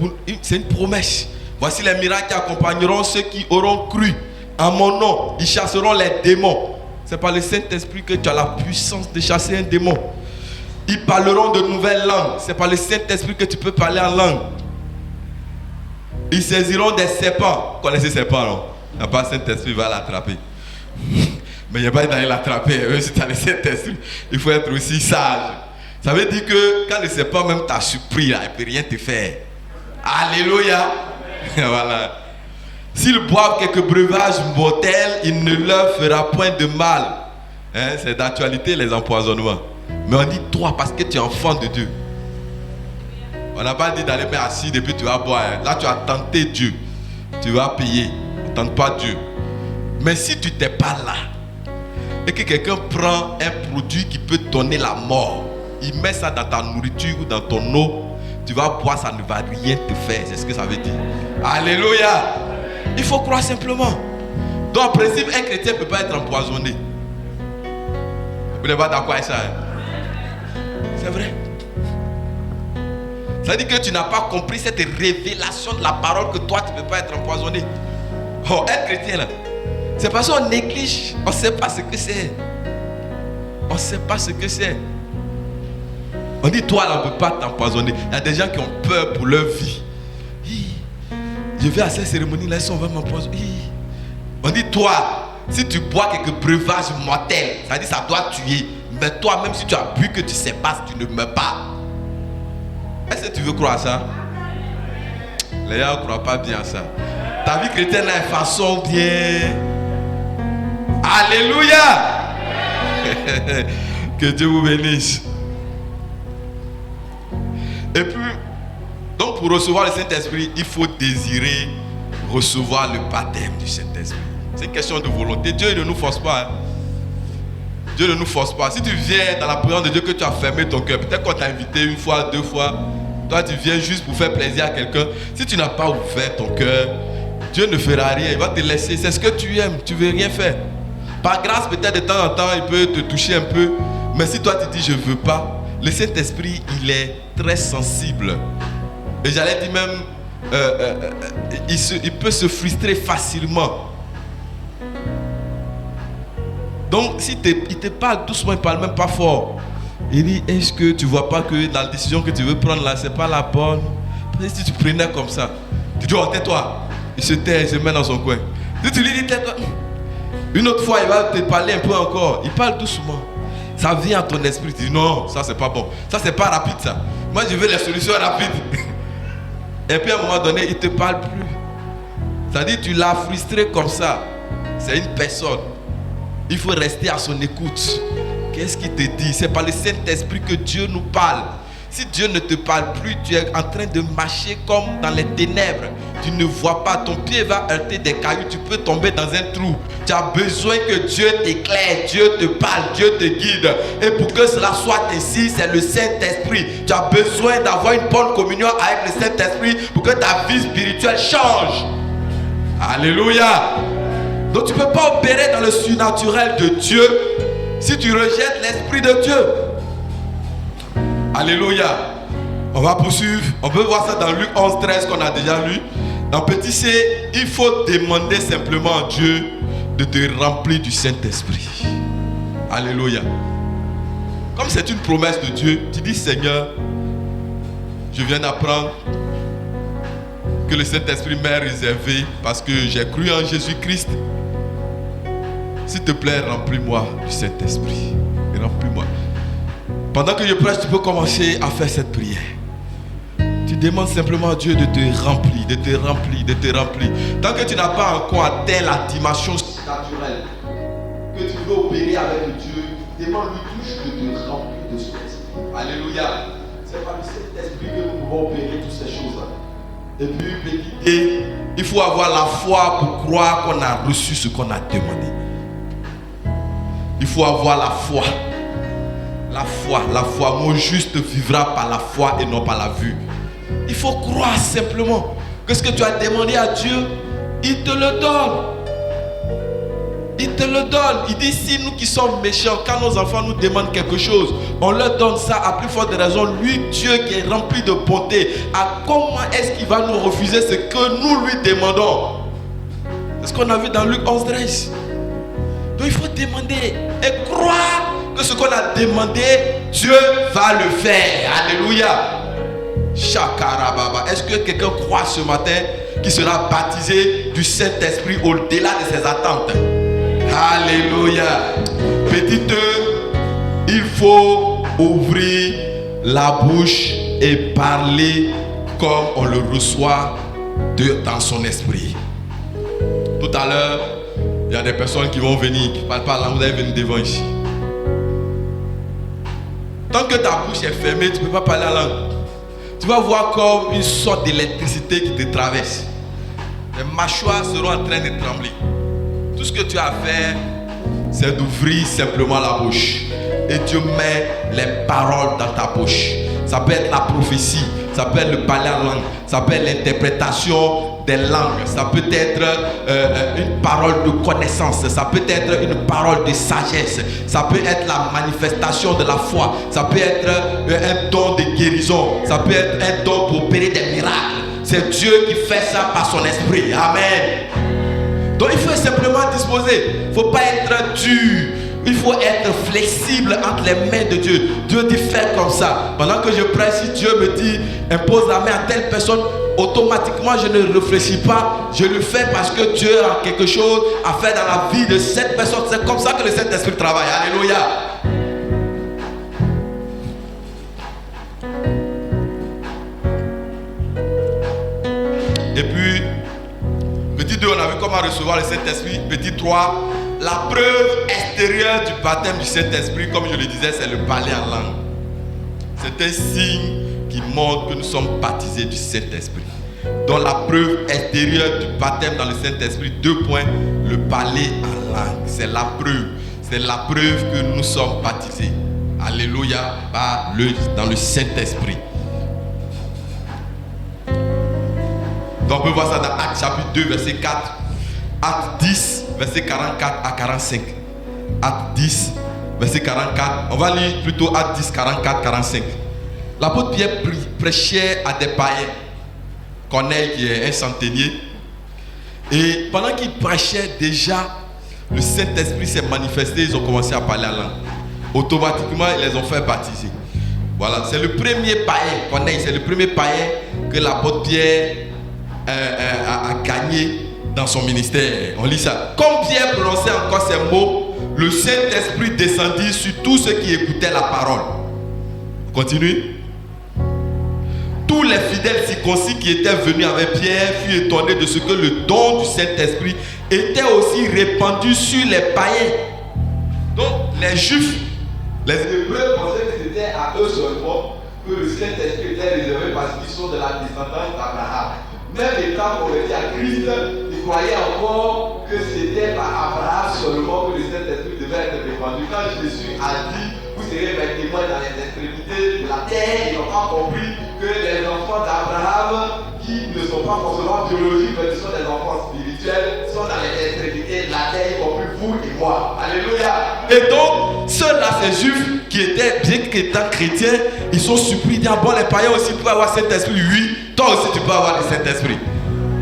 une promesse. Voici les miracles qui accompagneront ceux qui auront cru en mon nom. Ils chasseront les démons. C'est par le Saint-Esprit que tu as la puissance de chasser un démon. Ils parleront de nouvelles langues. C'est par le Saint-Esprit que tu peux parler en langue. Ils saisiront des serpents. Vous connaissez les serpents, non? Il n'y a pas le Saint-Esprit, il va l'attraper. Mais il n'y a pas d'aller l'attraper. Si tu as le Saint-Esprit, il faut être aussi sage. Ça veut dire que quand le serpent même t'a surpris, là, il ne peut rien te faire. Alléluia. Voilà. S'ils boivent quelques breuvages mortels, il ne leur fera point de mal. Hein, c'est d'actualité les empoisonnements. Mais on dit toi parce que tu es enfant de Dieu. On n'a pas dit d'aller mettre assis et puis tu vas boire. Là tu as tenté Dieu. Tu vas payer. On ne tente pas Dieu. Mais si tu n'es pas là et que quelqu'un prend un produit qui peut donner la mort, il met ça dans ta nourriture ou dans ton eau, tu vas boire, ça ne va rien te faire. C'est ce que ça veut dire. Alléluia. Il faut croire simplement. Donc en principe, un chrétien ne peut pas être empoisonné. Vous n'êtes pas d'accord avec ça, hein? C'est vrai. Ça veut dire que tu n'as pas compris cette révélation de la parole que toi tu ne peux pas être empoisonné. Oh, être chrétien là, c'est parce qu'on néglige. On ne sait pas ce que c'est. On ne sait pas ce que c'est. On dit toi là on ne peut pas t'empoisonner. Il y a des gens qui ont peur pour leur vie. Je vais à cette cérémonie là, si on va m'empoisonner. On dit toi, si tu bois quelques breuvages mortels, ça dit ça doit tuer. Mais toi même si tu as bu que tu ne sais pas, tu ne meurs pas. Est-ce que tu veux croire à ça? Les gens ne croient pas bien à ça. Ta vie chrétienne a une façon bien. Alléluia. Que Dieu vous bénisse. Et puis, donc pour recevoir le Saint-Esprit, il faut désirer recevoir le baptême du Saint-Esprit. C'est une question de volonté. Dieu ne nous force pas. Hein? Dieu ne nous force pas. Si tu viens dans la présence de Dieu que tu as fermé ton cœur, peut-être qu'on t'a invité une fois, deux fois, toi tu viens juste pour faire plaisir à quelqu'un. Si tu n'as pas ouvert ton cœur, Dieu ne fera rien. Il va te laisser. C'est ce que tu aimes. Tu ne veux rien faire. Par grâce, peut-être de temps en temps, il peut te toucher un peu. Mais si toi tu dis je ne veux pas, le Saint-Esprit, il est très sensible. Et j'allais dire même, il peut se frustrer facilement. Donc, si il te parle doucement, il ne parle même pas fort. Il dit, est-ce que tu ne vois pas que la décision que tu veux prendre là, ce n'est pas la bonne? Si tu prenais comme ça, tu dis, oh, tais-toi. Il se tait, il se met dans son coin. Si tu lui dis, tais-toi. Une autre fois, il va te parler un peu encore. Il parle doucement. Ça vient à ton esprit. Tu dis, non, ça, c'est pas bon. Ça, c'est pas rapide, ça. Moi, je veux les solutions rapides. Et puis, à un moment donné, il ne te parle plus. C'est-à-dire, tu l'as frustré comme ça. C'est une personne. Il faut rester à son écoute. Qu'est-ce qu'il te dit? C'est par le Saint-Esprit que Dieu nous parle. Si Dieu ne te parle plus, tu es en train de marcher comme dans les ténèbres. Tu ne vois pas, ton pied va heurter des cailloux, tu peux tomber dans un trou. Tu as besoin que Dieu t'éclaire, Dieu te parle, Dieu te guide. Et pour que cela soit ainsi, c'est le Saint-Esprit. Tu as besoin d'avoir une bonne communion avec le Saint-Esprit pour que ta vie spirituelle change. Alléluia. Donc tu ne peux pas opérer dans le surnaturel de Dieu si tu rejettes l'Esprit de Dieu. Alléluia. On va poursuivre. On peut voir ça dans Luc 11, 13 qu'on a déjà lu. Dans petit C, il faut demander simplement à Dieu de te remplir du Saint-Esprit. Alléluia. Comme c'est une promesse de Dieu, tu dis Seigneur, je viens d'apprendre que le Saint-Esprit m'a réservé parce que j'ai cru en Jésus-Christ. S'il te plaît, remplis-moi du Saint-Esprit. Remplis-moi. Pendant que je prêche, tu peux commencer à faire cette prière. Tu demandes simplement à Dieu de te remplir, de te remplir, de te remplir. Tant que tu n'as pas encore atteint la dimension naturelle, que tu veux opérer avec Dieu, demande-lui toujours de te remplir de son esprit. Alléluia. C'est par le Saint-Esprit que nous pouvons opérer toutes ces choses-là. Et puis, petit, il faut avoir la foi pour croire qu'on a reçu ce qu'on a demandé. Il faut avoir la foi. La foi, la foi. Mon juste vivra par la foi et non par la vue. Il faut croire simplement que ce que tu as demandé à Dieu, il te le donne. Il te le donne. Il dit, si nous qui sommes méchants, quand nos enfants nous demandent quelque chose, on leur donne ça à plus forte raison. Lui, Dieu qui est rempli de bonté, comment est-ce qu'il va nous refuser ce que nous lui demandons? C'est ce qu'on a vu dans Luc 11:13. Donc il faut demander et croire que ce qu'on a demandé, Dieu va le faire. Alléluia. Shakarababa. Est-ce que quelqu'un croit ce matin qu'il sera baptisé du Saint-Esprit au-delà de ses attentes? Alléluia. Petite, il faut ouvrir la bouche et parler comme on le reçoit dans son esprit. Tout à l'heure, il y a des personnes qui vont venir, qui ne parlent pas langue, vous allez venir devant ici. Tant que ta bouche est fermée, tu ne peux pas parler la langue. Tu vas voir comme une sorte d'électricité qui te traverse. Les mâchoires seront en train de trembler. Tout ce que tu as à faire, c'est d'ouvrir simplement la bouche. Et Dieu met les paroles dans ta bouche. Ça peut être la prophétie, ça peut être le parler en langue, ça peut être l'interprétation des langues, ça peut être une parole de connaissance, ça peut être une parole de sagesse, ça peut être la manifestation de la foi, ça peut être un don de guérison, ça peut être un don pour opérer des miracles. C'est Dieu qui fait ça par son esprit. Amen. Donc il faut simplement disposer. Il ne faut pas être dur. Il faut être flexible entre les mains de Dieu. Dieu dit fais comme ça. Pendant que je prie, si Dieu me dit impose la main à telle personne, automatiquement je ne réfléchis pas. Je le fais parce que Dieu a quelque chose à faire dans la vie de cette personne. C'est comme ça que le Saint-Esprit travaille. Alléluia. Et puis, petit 2, on a vu comment recevoir le Saint-Esprit. Petit 3, la preuve extérieure du baptême du Saint-Esprit, comme je le disais, c'est le parler en langue. C'est un signe qui montre que nous sommes baptisés du Saint-Esprit. Donc la preuve extérieure du baptême dans le Saint-Esprit, 2 points, le parler en langue. C'est la preuve. C'est la preuve que nous sommes baptisés. Alléluia, dans le Saint-Esprit. Donc on peut voir ça dans Actes chapitre 2, verset 4. Actes 10, verset 44 à 45. Actes 10, verset 44. On va lire plutôt Actes 10, 44, 45. L'apôtre Pierre prêchait à des païens. Corneille qui est un centenier. Et pendant qu'il prêchait, déjà, le Saint-Esprit s'est manifesté. Ils ont commencé à parler en langue. Automatiquement, ils les ont fait baptiser. Voilà, c'est le premier païen. Corneille, c'est le premier païen que l'apôtre Pierre a gagné dans son ministère. On lit ça. Comme Pierre prononçait encore ces mots, le Saint-Esprit descendit sur tous ceux qui écoutaient la parole. Continue. Tous les fidèles circoncis qui étaient venus avec Pierre furent étonnés de ce que le don du Saint-Esprit était aussi répandu sur les païens. Donc les Juifs, les Hébreux pensaient que c'était à eux seulement que le Saint-Esprit était réservé parce qu'ils sont de la descendance d'Abraham. Même étant convertis à Christ, ils croyaient encore que c'était par Abraham seulement que le Saint-Esprit devait être répandu. Quand Jésus a dit, vous serez mes témoins dans les extrémités de la terre, ils n'ont pas compris que les enfants d'Abraham, qui ne sont pas forcément biologiques, mais qui sont des enfants spirituels, sont dans les extrémités de la terre, y compris vous et moi. Alléluia. Et donc, ceux-là, ces Juifs qui étaient, bien qu'étant chrétiens, ils sont surpris. Ils disent, bon, les païens aussi peuvent avoir Saint-Esprit. Oui, toi aussi tu peux avoir le Saint-Esprit.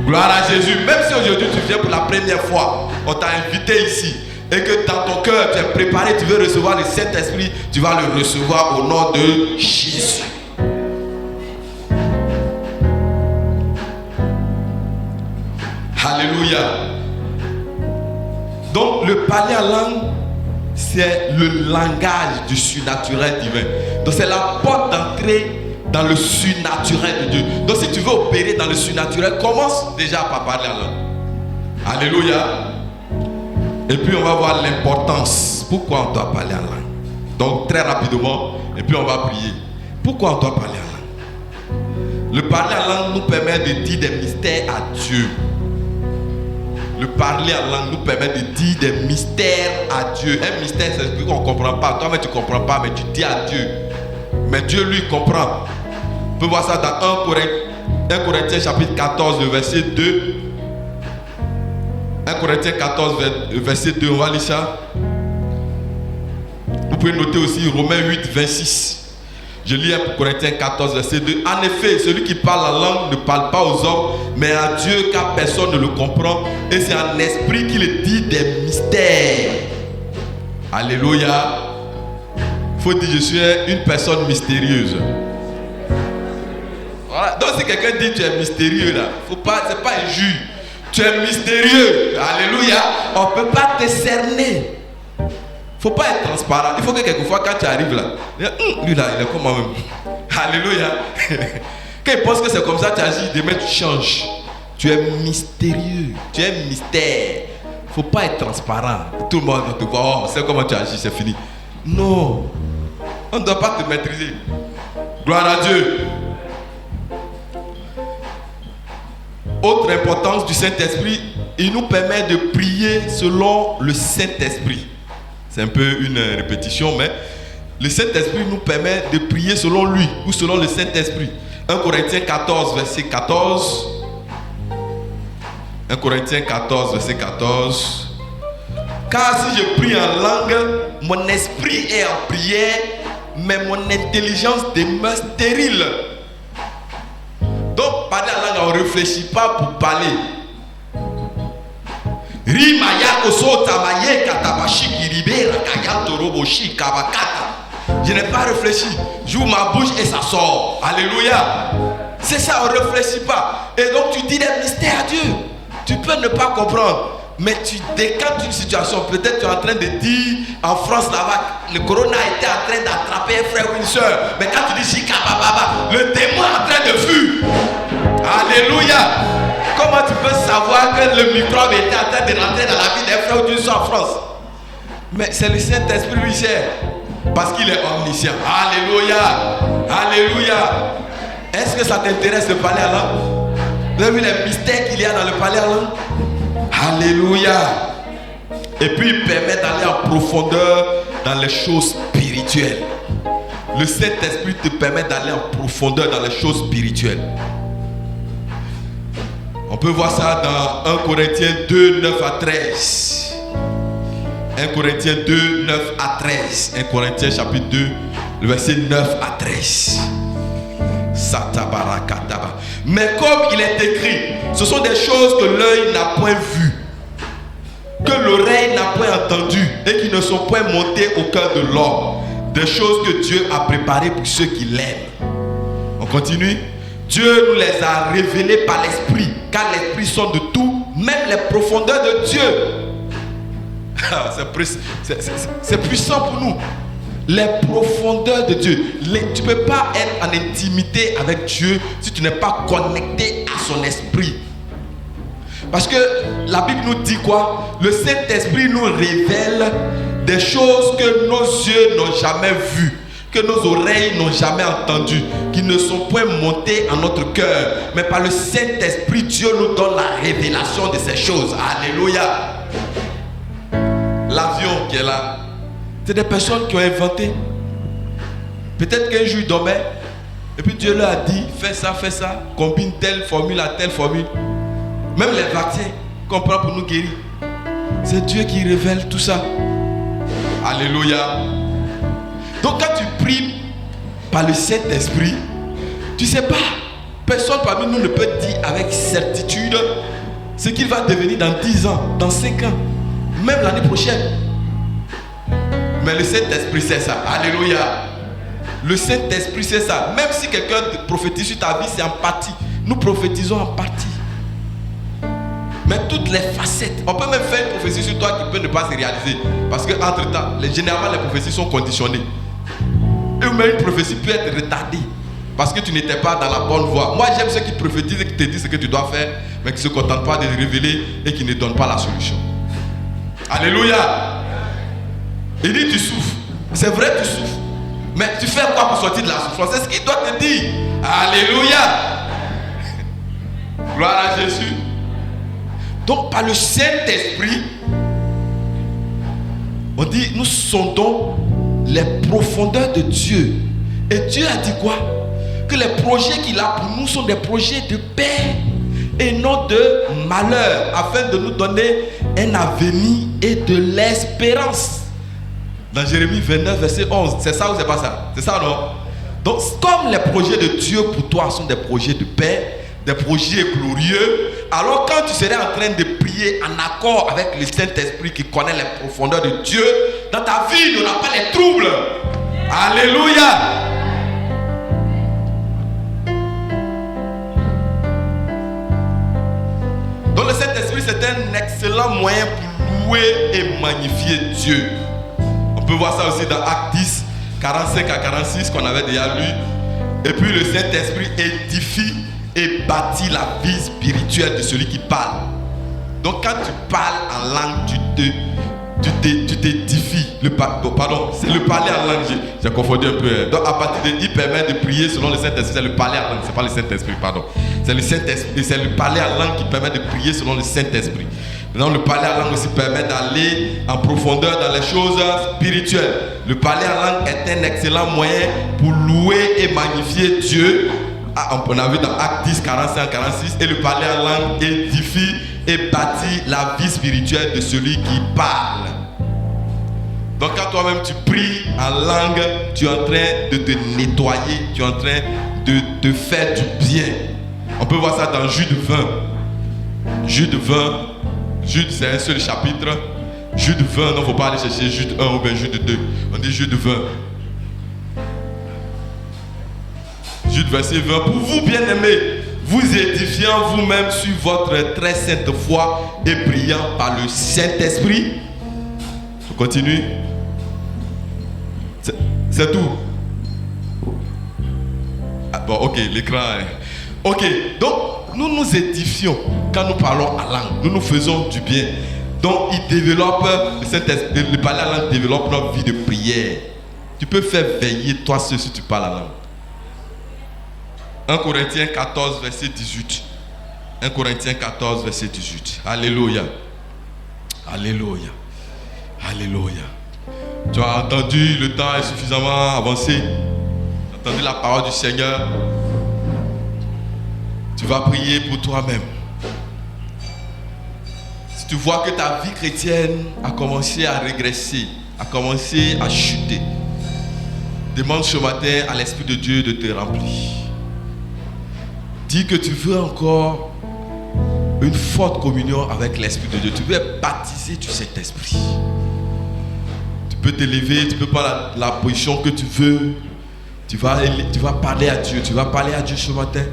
Gloire à Jésus. Même si aujourd'hui tu viens pour la première fois, on t'a invité ici, et que dans ton cœur tu es préparé, tu veux recevoir le Saint-Esprit, tu vas le recevoir au nom de Jésus. Alléluia. Donc le parler en langue, c'est le langage du surnaturel divin. Donc c'est la porte d'entrée dans le surnaturel de Dieu. Donc si tu veux opérer dans le surnaturel, commence déjà par parler en langue. Alléluia. Et puis on va voir l'importance. Pourquoi on doit parler en langue? Donc très rapidement, et puis on va prier. Pourquoi on doit parler en langue? Le parler en langue nous permet de dire des mystères à Dieu. Le parler en langue nous permet de dire des mystères à Dieu. Un mystère, c'est ce qu'on ne comprend pas. Toi-même, tu ne comprends pas, mais tu dis à Dieu. Mais Dieu, lui, comprend. On peut voir ça dans 1 Corinthiens chapitre 14, le verset 2. 1 Corinthiens 14, verset 2. On va lire ça. Vous pouvez noter aussi Romains 8, 26. Je lis 1 Corinthiens 14, verset 2. En effet, celui qui parle la langue ne parle pas aux hommes, mais à Dieu, car personne ne le comprend. Et c'est en esprit qu'il dit des mystères. Alléluia. Il faut dire, je suis une personne mystérieuse. Voilà. Donc si quelqu'un dit tu es mystérieux là, c'est pas injure. Tu es mystérieux. Alléluia. On ne peut pas te cerner. Il ne faut pas être transparent. Il faut que quelquefois quand tu arrives là, lui là, il est comme moi-même. Alléluia. Quand il pense que c'est comme ça, tu agis, demain tu changes. Tu es mystérieux. Tu es mystère. Il ne faut pas être transparent. Tout le monde va te voir, oh, c'est comment tu agis, c'est fini. Non. On ne doit pas te maîtriser. Gloire à Dieu. Autre importance du Saint-Esprit, il nous permet de prier selon le Saint-Esprit. C'est un peu une répétition, mais le Saint-Esprit nous permet de prier selon lui ou selon le Saint-Esprit. 1 Corinthiens 14, verset 14. 1 Corinthiens 14, verset 14. Car si je prie en langue, mon esprit est en prière, mais mon intelligence demeure stérile. Donc, parler en langue, on ne réfléchit pas pour parler. Je n'ai pas réfléchi. J'ouvre ma bouche et ça sort. Alléluia. C'est ça, on ne réfléchit pas. Et donc tu dis des mystères à Dieu. Tu peux ne pas comprendre. Mais tu décantes une situation. Peut-être tu es en train de dire en France là-bas, le corona était en train d'attraper un frère ou une soeur. Mais quand tu dis Shikababa, le démon est en train de fuir. Alléluia. Comment tu peux savoir que le microbe était en train de rentrer dans la vie d'un frère ou d'une soeur en France? Mais c'est le Saint-Esprit lui sert. Parce qu'il est omniscient. Alléluia. Alléluia. Est-ce que ça t'intéresse de parler en langue? Vous avez vu les mystères qu'il y a dans le parler en langue? Alléluia. Et puis il permet d'aller en profondeur dans les choses spirituelles. Le Saint-Esprit te permet d'aller en profondeur dans les choses spirituelles. On peut voir ça dans 1 Corinthiens 2, 9 à 13. 1 Corinthiens 2, 9 à 13. 1 Corinthiens chapitre 2, le verset 9 à 13. Mais comme il est écrit, ce sont des choses que l'œil n'a point vues, que l'oreille n'a point entendues et qui ne sont point montées au cœur de l'homme. Des choses que Dieu a préparées pour ceux qui l'aiment. On continue. Dieu nous les a révélées par l'Esprit, car l'Esprit sonde de tout, même les profondeurs de Dieu. C'est puissant pour nous. Les profondeurs de Dieu. Tu ne peux pas être en intimité avec Dieu si tu n'es pas connecté à son esprit. Parce que la Bible nous dit quoi? Le Saint-Esprit nous révèle des choses que nos yeux n'ont jamais vues, que nos oreilles n'ont jamais entendues, qui ne sont point montées en notre cœur. Mais par le Saint-Esprit, Dieu nous donne la révélation de ces choses. Alléluia. L'avion qui est là, c'est des personnes qui ont inventé. Peut-être qu'un jour ils dormaient, et puis Dieu leur a dit, fais ça, combine telle formule à telle formule. Même les vaccins qu'on prend pour nous guérir, c'est Dieu qui révèle tout ça. Alléluia. Donc quand tu pries par le Saint-Esprit, tu ne sais pas, personne parmi nous ne peut dire avec certitude ce qu'il va devenir dans 10 ans, dans 5 ans, même l'année prochaine. Mais le Saint-Esprit sait ça. Alléluia. Le Saint-Esprit sait ça. Même si quelqu'un prophétise sur ta vie, c'est en partie. Nous prophétisons en partie. Mais toutes les facettes, on peut même faire une prophétie sur toi qui peut ne pas se réaliser. Parce que entre temps, généralement les prophéties sont conditionnées. Et même une prophétie peut être retardée. Parce que tu n'étais pas dans la bonne voie. Moi j'aime ceux qui prophétisent et qui te disent ce que tu dois faire, mais qui ne se contentent pas de révéler et qui ne donnent pas la solution. Alléluia. Il dit tu souffres. C'est vrai tu souffres. Mais tu fais quoi pour sortir de la souffrance? C'est ce qu'il doit te dire. Alléluia. Gloire à Jésus. Donc par le Saint-Esprit, on dit nous sondons les profondeurs de Dieu. Et Dieu a dit quoi? Que les projets qu'il a pour nous sont des projets de paix et non de malheur, afin de nous donner un avenir et de l'espérance. Dans Jérémie 29, verset 11, c'est ça ou c'est pas ça? C'est ça, non? Donc comme les projets de Dieu pour toi sont des projets de paix, des projets glorieux, alors quand tu serais en train de prier en accord avec le Saint-Esprit qui connaît les profondeurs de Dieu, dans ta vie il n'y aura pas les troubles. Alléluia. Donc le Saint-Esprit c'est un excellent moyen pour louer et magnifier Dieu. On peut voir ça aussi dans Actes 10, 45 à 46 qu'on avait déjà lu. Et puis le Saint-Esprit édifie et bâtit la vie spirituelle de celui qui parle. Donc quand tu parles en langue, tu t'édifies. Pardon, c'est le parler en langue. J'ai confondu un peu. Donc à partir de, il permet de prier selon le Saint-Esprit. C'est le parler en langue, c'est pas le Saint-Esprit, pardon. C'est le Saint-Esprit, c'est le parler en langue qui permet de prier selon le Saint-Esprit. Maintenant, le parler en langue aussi permet d'aller en profondeur dans les choses spirituelles. Le parler en langue est un excellent moyen pour louer et magnifier Dieu. On a vu dans Actes 10, 45, 46. Et le parler en langue édifie et bâtit la vie spirituelle de celui qui parle. Donc quand toi-même tu pries en langue, tu es en train de te nettoyer, tu es en train de te faire du bien. On peut voir ça dans Jude 20. Jude 20. Jude c'est un seul chapitre. Jude 20, non, il ne faut pas aller chercher Jude 1 ou bien Jude 2. On dit Jude 20. Jude verset 20. Pour vous bien-aimés, vous édifiant vous-même sur votre très sainte foi et priant par le Saint-Esprit. On continue. C'est tout. Ah, bon, ok, l'écran est... Ok, donc nous nous édifions quand nous parlons en langue. Nous nous faisons du bien. Donc il développe, le parler en langue développe notre vie de prière. Tu peux faire veiller toi seul si tu parles en langue. 1 Corinthiens 14, verset 18. 1 Corinthiens 14, verset 18. Alléluia. Alléluia. Alléluia. Tu as entendu, le temps est suffisamment avancé. Tu as entendu la parole du Seigneur. Tu vas prier pour toi-même. Si tu vois que ta vie chrétienne a commencé à régresser, a commencé à chuter, demande ce matin à l'Esprit de Dieu de te remplir. Dis que tu veux encore une forte communion avec l'Esprit de Dieu. Tu veux être baptisé du Saint-Esprit. Tu peux t'élever, tu peux prendre la position que tu veux. Tu vas parler à Dieu. Tu vas parler à Dieu ce matin.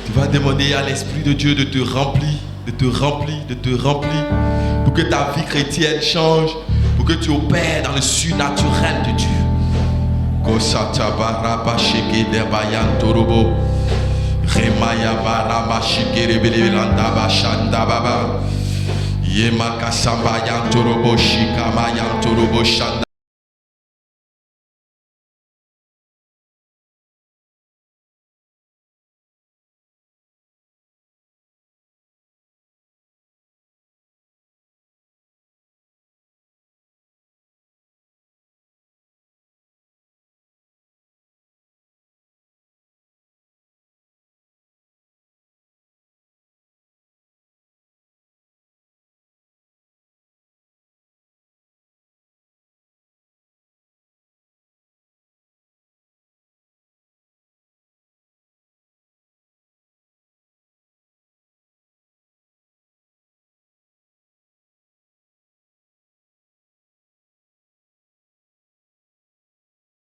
Tu vas demander à l'Esprit de Dieu de te remplir, de te remplir, de te remplir. Pour que ta vie chrétienne change. Pour que tu opères dans le surnaturel de Dieu. Remaya barama shikere belelanda bashanda baba. Yema kasamba yantorobo shikama yantorobo shanda.